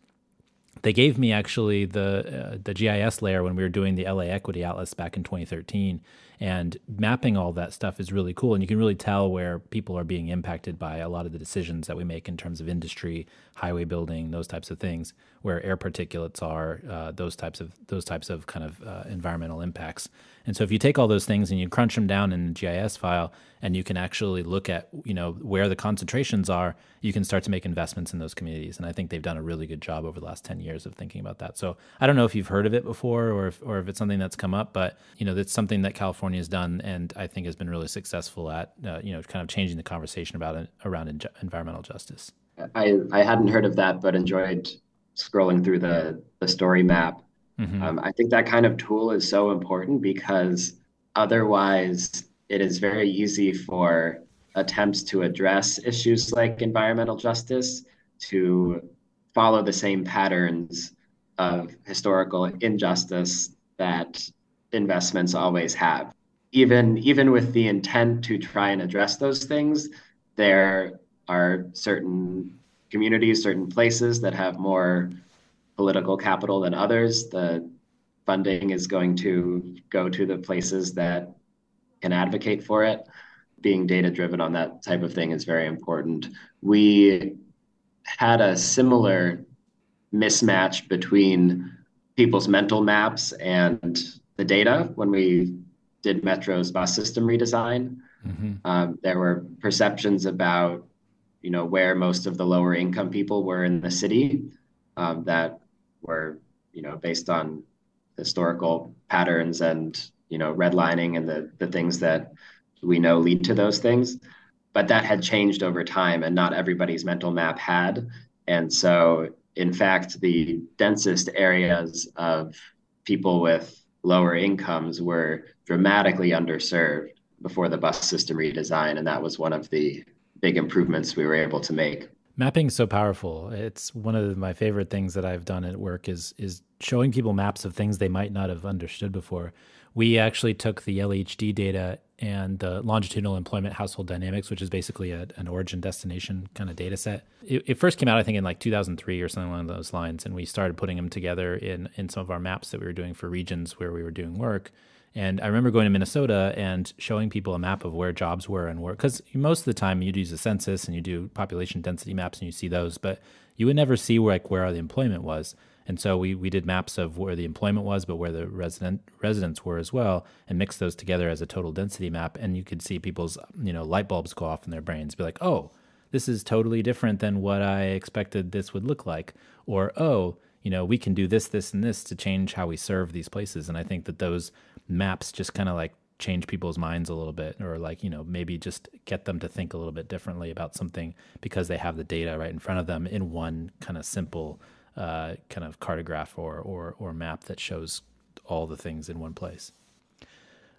they gave me actually the GIS layer when we were doing the LA Equity Atlas back in 2013, and mapping all that stuff is really cool. And you can really tell where people are being impacted by a lot of the decisions that we make in terms of industry, highway building, those types of things, where air particulates are, those types of kind of environmental impacts. And so if you take all those things and you crunch them down in a GIS file, and you can actually look at where the concentrations are, you can start to make investments in those communities. And I think they've done a really good job over the last 10 years of thinking about that. So I don't know if you've heard of it before or if it's something that's come up, but it's something that California has done and I think has been really successful at kind of changing the conversation about it around environmental justice. I hadn't heard of that, but enjoyed scrolling through the story map. Mm-hmm. I think that kind of tool is so important because otherwise it is very easy for attempts to address issues like environmental justice to follow the same patterns of historical injustice that investments always have. Even with the intent to try and address those things, there are certain communities, certain places that have more political capital than others. The funding is going to go to the places that can advocate for it. Being data-driven on that type of thing is very important. We had a similar mismatch between people's mental maps and the data when we did Metro's bus system redesign. Mm-hmm. There were perceptions about, where most of the lower income people were in the city that were, based on historical patterns and, redlining and the things that we know lead to those things. But that had changed over time and not everybody's mental map had. And so, in fact, the densest areas of people with lower incomes were dramatically underserved before the bus system redesign. And that was one of the big improvements we were able to make. Mapping is so powerful. It's one of my favorite things that I've done at work is showing people maps of things they might not have understood before. We actually took the LHD data and the longitudinal employment household dynamics, which is basically an origin destination kind of data set. It first came out, I think, in like 2003 or something along those lines. And we started putting them together in some of our maps that we were doing for regions where we were doing work. And I remember going to Minnesota and showing people a map of where jobs were and where, because most of the time you'd use a census and you do population density maps and you see those, but you would never see where the employment was. And so we did maps of where the employment was, but where the residents were as well, and mixed those together as a total density map. And you could see people's, light bulbs go off in their brains, be like, oh, this is totally different than what I expected this would look like. Or, oh, we can do this, this, and this to change how we serve these places. And I think that those maps just kind of like change people's minds a little bit, or like, maybe just get them to think a little bit differently about something because they have the data right in front of them in one kind of simple kind of cartograph or map that shows all the things in one place.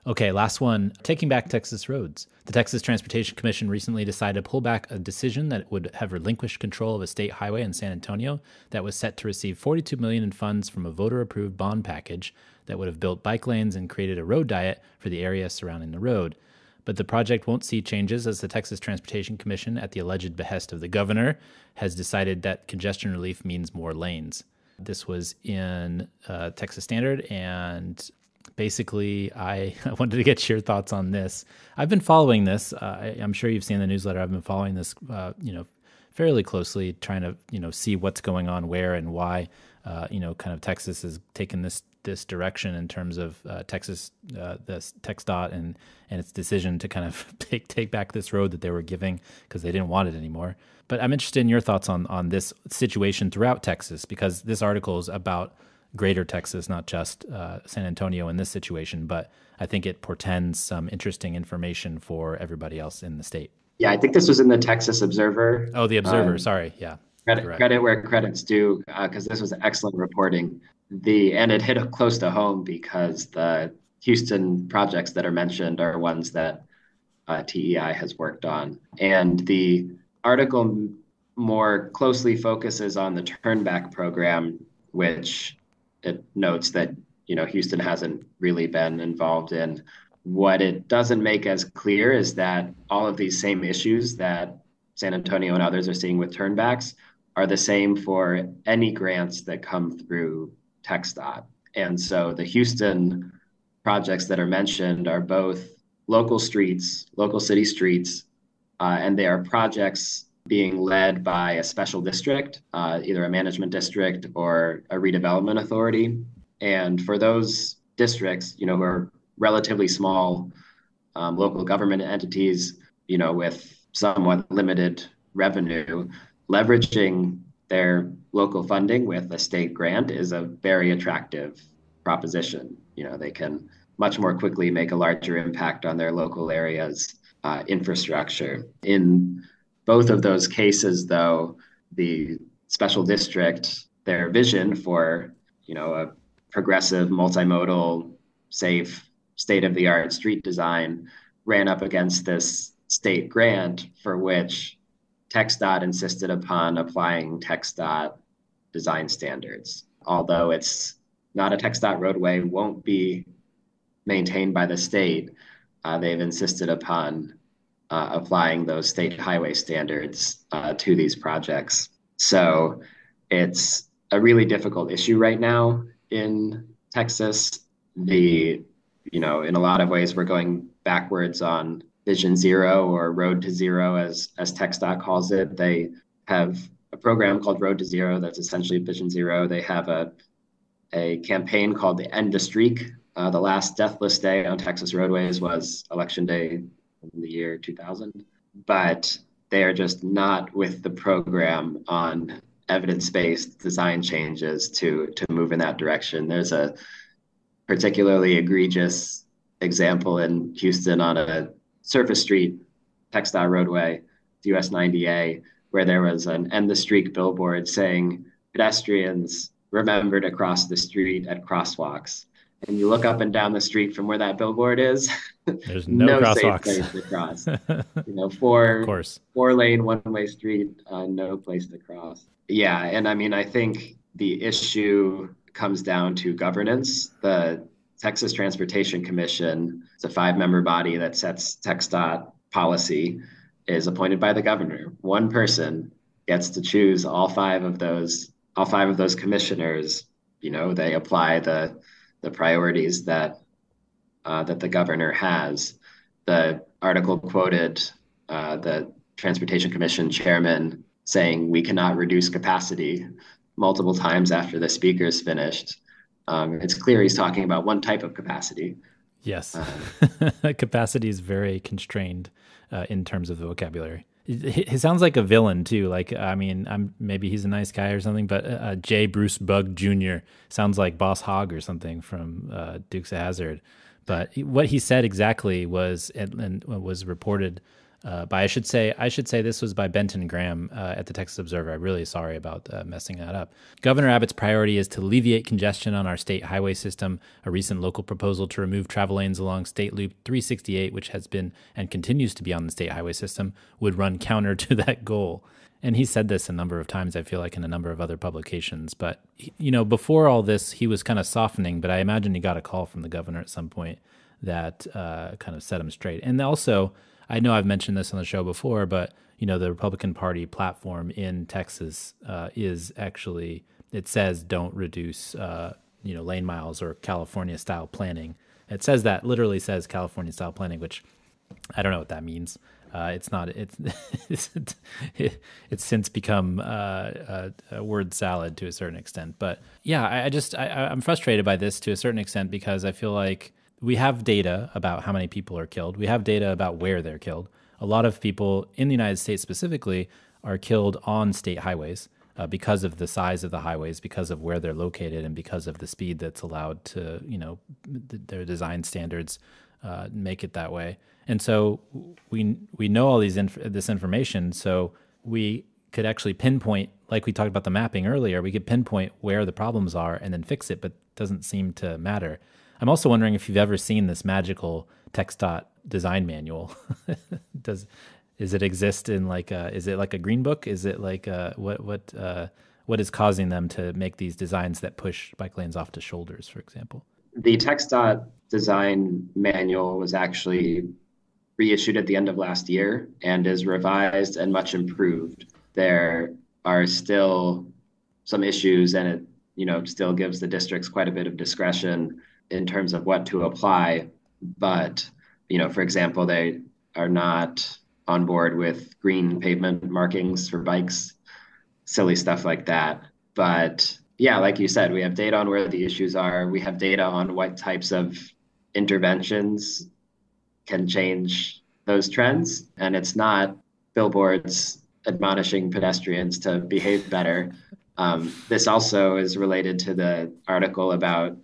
Okay, last one. Taking back Texas roads. The Texas Transportation Commission recently decided to pull back a decision that would have relinquished control of a state highway in San Antonio that was set to receive $42 million in funds from a voter-approved bond package that would have built bike lanes and created a road diet for the area surrounding the road. But the project won't see changes as the Texas Transportation Commission, at the alleged behest of the governor, has decided that congestion relief means more lanes. This was in Texas Standard, and basically, I wanted to get your thoughts on this. I've been following this. I'm sure you've seen the newsletter. I've been following this, fairly closely, trying to, see what's going on where and why, kind of Texas has taken this direction in terms of Texas, the TXDOT and its decision to kind of take back this road that they were giving because they didn't want it anymore. But I'm interested in your thoughts on this situation throughout Texas, because this article is about greater Texas, not just San Antonio in this situation, but I think it portends some interesting information for everybody else in the state. Yeah, I think this was in the Texas Observer. Oh, the Observer. Sorry. Yeah. Credit where credit's due, because this was excellent reporting. And it hit close to home because the Houston projects that are mentioned are ones that TEI has worked on. And the article more closely focuses on the Turnback program, which it notes that, Houston hasn't really been involved in. What it doesn't make as clear is that all of these same issues that San Antonio and others are seeing with turnbacks are the same for any grants that come through TXDOT. And so the Houston projects that are mentioned are both local city streets, and they are projects being led by a special district, either a management district or a redevelopment authority. And for those districts, who are relatively small local government entities, with somewhat limited revenue, leveraging their local funding with a state grant is a very attractive proposition. They can much more quickly make a larger impact on their local areas' infrastructure. In both of those cases, though, the special district, their vision for, a progressive, multimodal, safe, state-of-the-art street design ran up against this state grant for which TXDOT insisted upon applying TXDOT design standards. Although it's not a TXDOT roadway, won't be maintained by the state, they've insisted upon applying those state highway standards to these projects. So it's a really difficult issue right now in Texas. In a lot of ways, we're going backwards on Vision Zero, or Road to Zero, as TXDOT calls it. They have a program called Road to Zero that's essentially Vision Zero. They have a campaign called the End a Streak. The last deathless day on Texas roadways was Election Day in the year 2000. But they are just not with the program on evidence-based design changes to move in that direction. There's a particularly egregious example in Houston on a surface street, TXDOT roadway, US 90A, where there was an End the Streak billboard saying pedestrians remember to cross the street at crosswalks. And you look up and down the street from where that billboard is, there's no crosswalks. Safe place to cross. Four-lane, one-way street, no place to cross. Yeah, and I think the issue comes down to governance. The Texas Transportation Commission, it's a 5-member body that sets TXDOT policy, is appointed by the governor. One person gets to choose all five of those commissioners. They apply the priorities that the governor has. The article quoted the Transportation Commission chairman saying, "We cannot reduce capacity," multiple times after the speaker's finished. It's clear he's talking about one type of capacity. Yes. Capacity is very constrained in terms of the vocabulary. He sounds like a villain too. Maybe he's a nice guy or something, but J. Bruce Bug Jr. sounds like Boss Hogg or something from Dukes of Hazzard. But what he said exactly was, and was reported But I should say this was by Benton Graham at the Texas Observer. I'm really sorry about messing that up. Governor Abbott's priority is to alleviate congestion on our state highway system. A recent local proposal to remove travel lanes along State Loop 368, which has been and continues to be on the state highway system, would run counter to that goal. And he said this a number of times, I feel like, in a number of other publications. But, before all this, he was kind of softening, but I imagine he got a call from the governor at some point that kind of set him straight. And also, I know I've mentioned this on the show before, but the Republican Party platform in Texas is actually, it says don't reduce lane miles or California style planning. It says that, literally says California style planning, which I don't know what that means. It's not. It's since become a word salad to a certain extent. But yeah, I'm frustrated by this to a certain extent because I feel like we have data about how many people are killed. We have data about where they're killed. A lot of people in the United States specifically are killed on state highways because of the size of the highways, because of where they're located, and because of the speed that's allowed to, their design standards make it that way. And so we know all this information, so we could actually pinpoint, like we talked about the mapping earlier, we could pinpoint where the problems are and then fix it, but it doesn't seem to matter. I'm also wondering if you've ever seen this magical TXDOT design manual. Does it exist in is it like a green book? Is it like what is causing them to make these designs that push bike lanes off to shoulders, for example? The TXDOT design manual was actually reissued at the end of last year and is revised and much improved. There are still some issues, and it still gives the districts quite a bit of discretion in terms of what to apply. But, for example, they are not on board with green pavement markings for bikes, silly stuff like that. But yeah, like you said, we have data on where the issues are. We have data on what types of interventions can change those trends. And it's not billboards admonishing pedestrians to behave better. This also is related to the article about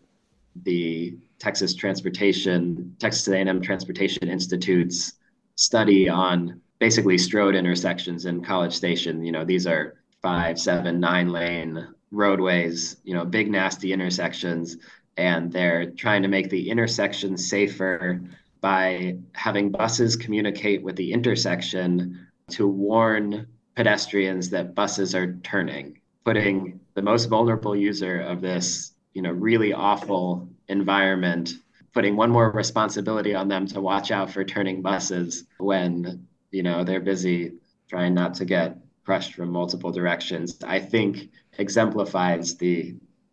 the Texas A&M Transportation Institute's study on basically strode intersections in College Station. These are 5, 7, 9 lane roadways, big nasty intersections, and they're trying to make the intersection safer by having buses communicate with the intersection to warn pedestrians that buses are turning, putting the most vulnerable user of this really awful environment, putting one more responsibility on them to watch out for turning buses when, they're busy trying not to get crushed from multiple directions. I think exemplifies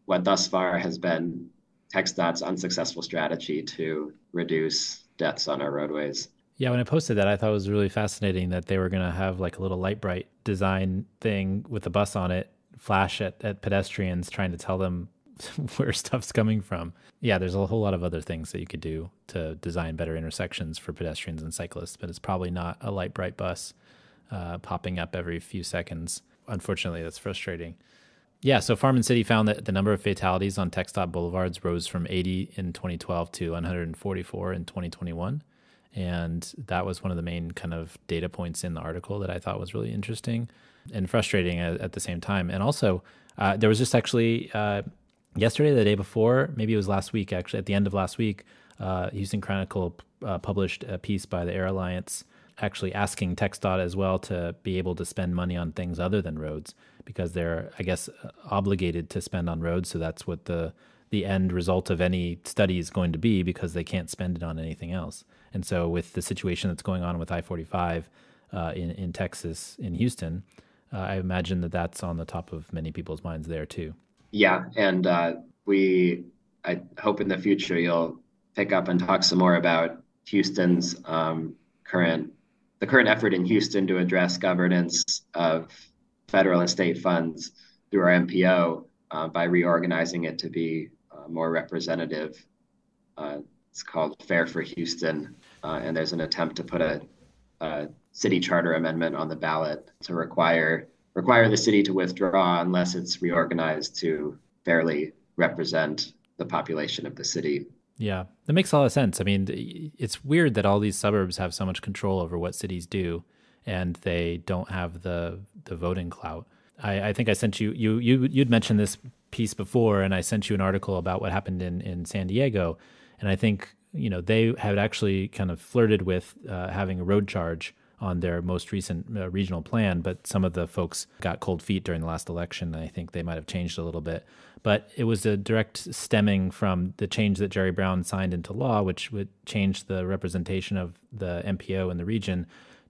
what thus far has been TXDOT's unsuccessful strategy to reduce deaths on our roadways. Yeah, when I posted that, I thought it was really fascinating that they were going to have like a little light bright design thing with a bus on it, flash at pedestrians, trying to tell them where stuff's coming from. Yeah, there's a whole lot of other things that you could do to design better intersections for pedestrians and cyclists, but it's probably not a light bright bus popping up every few seconds. Unfortunately, that's frustrating. Yeah, so Farm and City found that the number of fatalities on TXDOT boulevards rose from 80 in 2012 to 144 in 2021. And that was one of the main kind of data points in the article that I thought was really interesting and frustrating at the same time. And also, there was just actually yesterday, the day before, maybe it was last week, actually, at the end of last week, Houston Chronicle published a piece by the Air Alliance actually asking TXDOT as well to be able to spend money on things other than roads because they're, I guess, obligated to spend on roads. So that's what the end result of any study is going to be because they can't spend it on anything else. And so with the situation that's going on with I-45 in Texas, in Houston, I imagine that that's on the top of many people's minds there too. Yeah, and I hope in the future you'll pick up and talk some more about Houston's current effort in Houston to address governance of federal and state funds through our MPO by reorganizing it to be more representative. It's called Fair for Houston, and there's an attempt to put a city charter amendment on the ballot to require the city to withdraw unless it's reorganized to fairly represent the population of the city. Yeah, that makes a lot of sense. I mean, it's weird that all these suburbs have so much control over what cities do, and they don't have the voting clout. I think I sent you'd mentioned this piece before, and I sent you an article about what happened in San Diego, and I think they had actually kind of flirted with having a road charge on their most recent regional plan, but some of the folks got cold feet during the last election, and I think they might have changed a little bit. But it was a direct stemming from the change that Jerry Brown signed into law, which would change the representation of the MPO in the region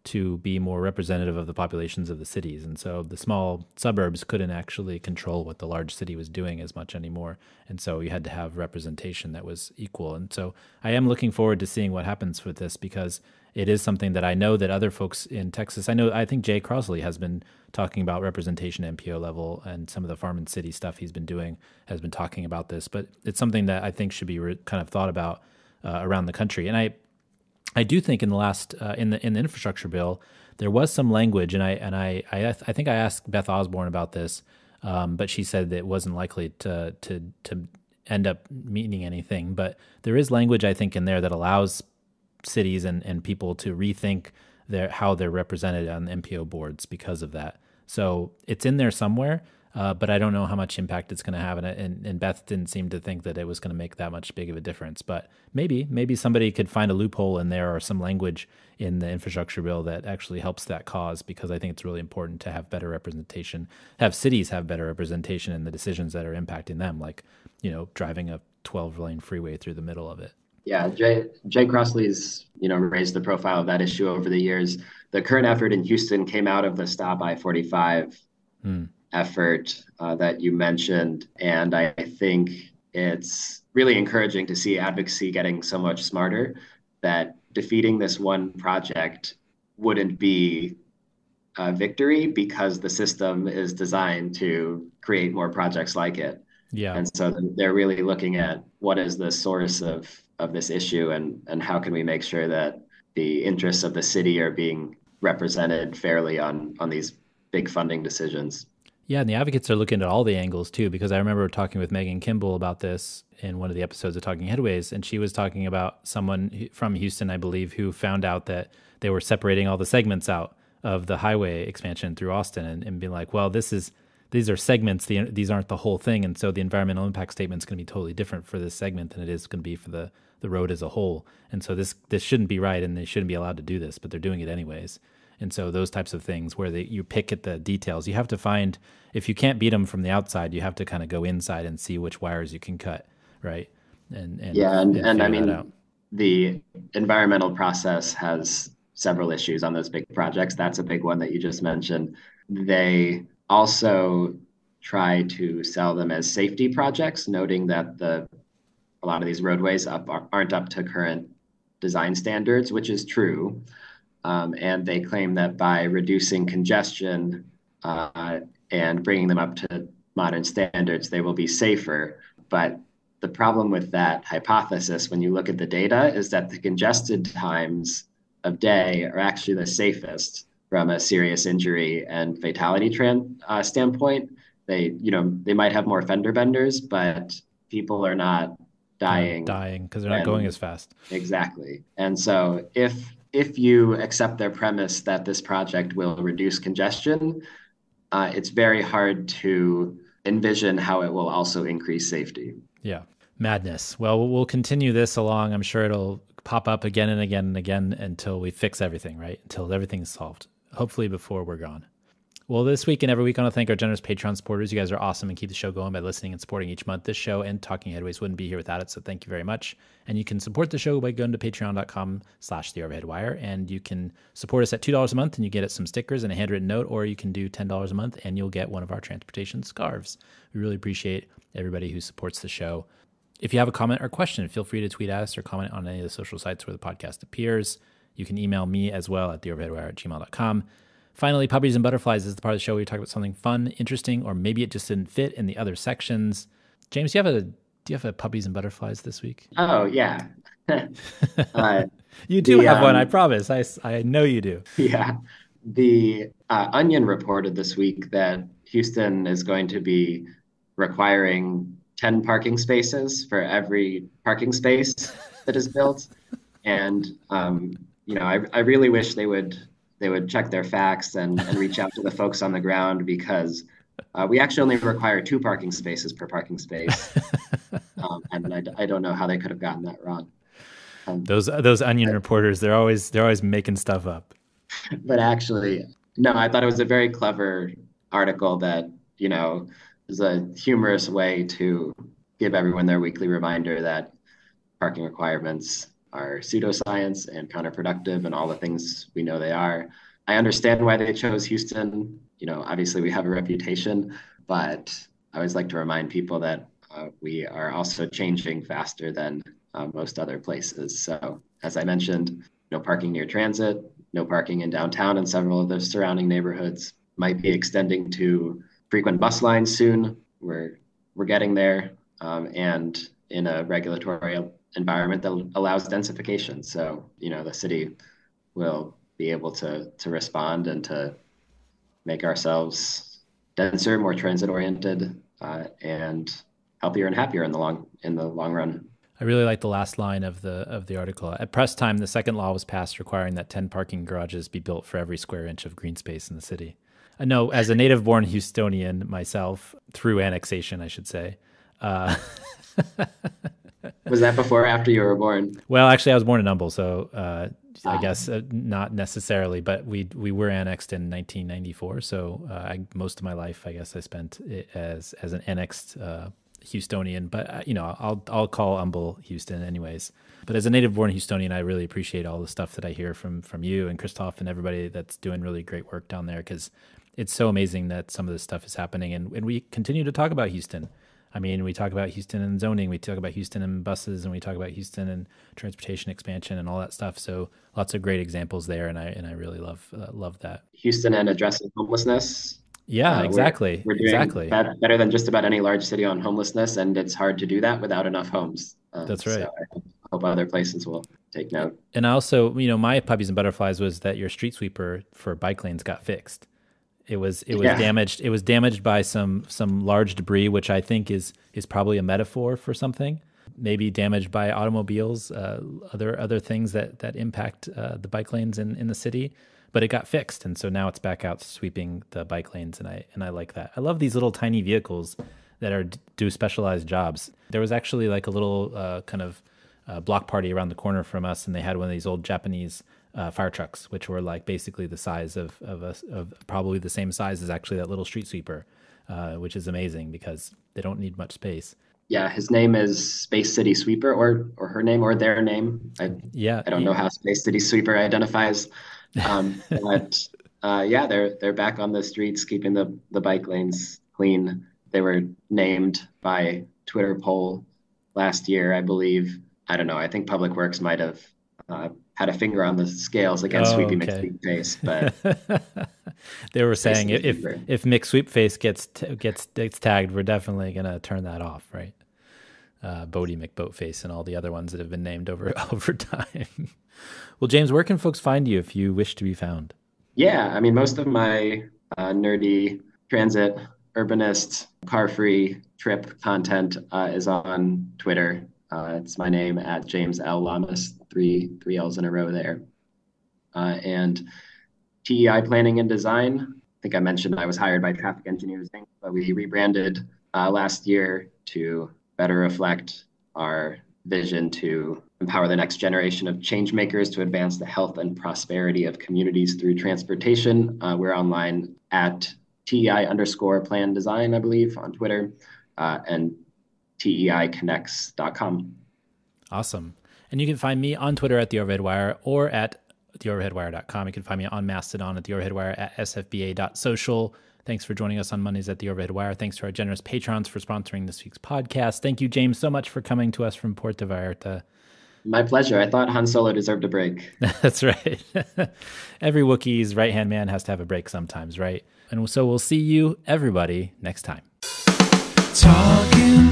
to be more representative of the populations of the cities. And so the small suburbs couldn't actually control what the large city was doing as much anymore. And so you had to have representation that was equal. And so I am looking forward to seeing what happens with this, because it is something that I know that other folks in Texas, I think Jay Crosley has been talking about representation at MPO level, and some of the farm and city stuff he's been doing has been talking about this. But it's something that I think should be kind of thought about around the country. And I do think in the last in the infrastructure bill there was some language, and I think I asked Beth Osborne about this, but she said that it wasn't likely to end up meaning anything. But there is language, I think, in there that allows cities and people to rethink how they're represented on MPO boards because of that. So it's in there somewhere, but I don't know how much impact it's going to have. And Beth didn't seem to think that it was going to make that much big of a difference. But maybe somebody could find a loophole in there or some language in the infrastructure bill that actually helps that cause, because I think it's really important to have better representation, have cities have better representation in the decisions that are impacting them, like, driving a 12-lane freeway through the middle of it. Yeah, Jay Crossley's raised the profile of that issue over the years. The current effort in Houston came out of the Stop I-45 effort that you mentioned, and I think it's really encouraging to see advocacy getting so much smarter, that defeating this one project wouldn't be a victory, because the system is designed to create more projects like it. Yeah. And so they're really looking at what is the source of this issue, and how can we make sure that the interests of the city are being represented fairly on these big funding decisions. Yeah, and the advocates are looking at all the angles too, because I remember talking with Megan Kimball about this in one of the episodes of Talking Headways, and she was talking about someone from Houston, I believe, who found out that they were separating all the segments out of the highway expansion through Austin, and being like, well, these are segments, these aren't the whole thing, and so the environmental impact statement is going to be totally different for this segment than it is going to be for the road as a whole. And so this shouldn't be right, and they shouldn't be allowed to do this, but they're doing it anyways. And so those types of things where you pick at the details, you have to find, if you can't beat them from the outside, you have to kind of go inside and see which wires you can cut, right? And I mean, the environmental process has several issues on those big projects. That's a big one that you just mentioned. They also try to sell them as safety projects, noting that a lot of these roadways aren't up to current design standards, which is true. And they claim that by reducing congestion and bringing them up to modern standards, they will be safer. But the problem with that hypothesis, when you look at the data, is that the congested times of day are actually the safest from a serious injury and fatality standpoint. They might have more fender benders, but people are not dying because they're not going as fast. Exactly. And so if you accept their premise that this project will reduce congestion, it's very hard to envision how it will also increase safety. Yeah. Madness. Well, we'll continue this along. I'm sure it'll pop up again and again and again until we fix everything, right? Until everything's solved. Hopefully before we're gone. Well, this week and every week, I want to thank our generous Patreon supporters. You guys are awesome and keep the show going by listening and supporting each month. This show and Talking Headways wouldn't be here without it, so thank you very much. And you can support the show by going to patreon.com/theoverheadwire, and you can support us at $2 a month, and you get some stickers and a handwritten note, or you can do $10 a month, and you'll get one of our transportation scarves. We really appreciate everybody who supports the show. If you have a comment or question, feel free to tweet at us or comment on any of the social sites where the podcast appears. You can email me as well at theoverheadwire@gmail.com. Finally, Puppies and Butterflies is the part of the show where we talk about something fun, interesting, or maybe it just didn't fit in the other sections. James, do you have a Puppies and Butterflies this week? Oh, yeah. You do have one, I promise. I know you do. Yeah. The Onion reported this week that Houston is going to be requiring 10 parking spaces for every parking space that is built. And I really wish they would check their facts and reach out to the folks on the ground, because we actually only require 2 parking spaces per parking space. And I don't know how they could have gotten that wrong. Those Onion reporters, they're always making stuff up. But actually, no, I thought it was a very clever article that, is a humorous way to give everyone their weekly reminder that parking requirements are pseudoscience and counterproductive and all the things we know they are. I understand why they chose Houston. Obviously we have a reputation, but I always like to remind people that we are also changing faster than most other places. So as I mentioned, no parking near transit, no parking in downtown and several of the surrounding neighborhoods, might be extending to frequent bus lines soon. We're getting there, and in a regulatory environment that allows densification. So, the city will be able to respond and to make ourselves denser, more transit oriented, and healthier and happier in the long run. I really like the last line of the article. At press time, the second law was passed requiring that 10 parking garages be built for every square inch of green space in the city. I know, as a native-born Houstonian myself, through annexation, I should say. Was that before or after you were born? Well, actually, I was born in Humble, so I guess not necessarily, but we were annexed in 1994. So most of my life, I guess, I spent it as an annexed Houstonian. But I'll call Humble Houston anyways. But as a native-born Houstonian, I really appreciate all the stuff that I hear from you and Christoph and everybody that's doing really great work down there, because it's so amazing that some of this stuff is happening, and we continue to talk about Houston. I mean, we talk about Houston and zoning, we talk about Houston and buses, and we talk about Houston and transportation expansion and all that stuff. So lots of great examples there, and I really love that. Houston and addressing homelessness. Yeah, exactly. We're doing better than just about any large city on homelessness, and it's hard to do that without enough homes. That's right. So I hope other places will take note. And also, my Puppies and Butterflies was that your street sweeper for bike lanes got fixed. It was damaged. It was damaged by some large debris, which I think is probably a metaphor for something. Maybe damaged by automobiles, other things that impact the bike lanes in the city. But it got fixed, and so now it's back out sweeping the bike lanes, and I like that. I love these little tiny vehicles that do specialized jobs. There was actually like a little kind of block party around the corner from us, and they had one of these old Japanese fire trucks, which were like basically the size of probably the same size as actually that little street sweeper, which is amazing because they don't need much space. Yeah, his name is Space City Sweeper, or her name, or their name. I don't know how Space City Sweeper identifies, but they're back on the streets, keeping the bike lanes clean. They were named by Twitter poll last year, I believe. I don't know. I think Public Works might have had a finger on the scales against Sweepy McSweepface, but they were saying if McSweepface gets tagged, we're definitely gonna turn that off, right? Bodie McBoatface and all the other ones that have been named over time. Well, James, where can folks find you if you wish to be found? Yeah, I mean, most of my nerdy transit, urbanist, car-free trip content is on Twitter. It's my name at James L. Llamas, three L's in a row there. And TEI Planning and Design, I think I mentioned I was hired by Traffic Engineers Inc., but we rebranded last year to better reflect our vision to empower the next generation of change makers to advance the health and prosperity of communities through transportation. We're online at TEI_plan design, I believe, on Twitter, and TEIconnects.com. Awesome. And you can find me on Twitter at The Overhead Wire or at theoverheadwire.com. You can find me on Mastodon at The Overhead Wire at sfba.social. Thanks for joining us on Mondays at The Overhead Wire. Thanks to our generous patrons for sponsoring this week's podcast. Thank you, James, so much for coming to us from Puerto Vallarta. My pleasure. I thought Han Solo deserved a break. That's right. Every Wookiee's right-hand man has to have a break sometimes, right? And so we'll see you, everybody, next time. Talking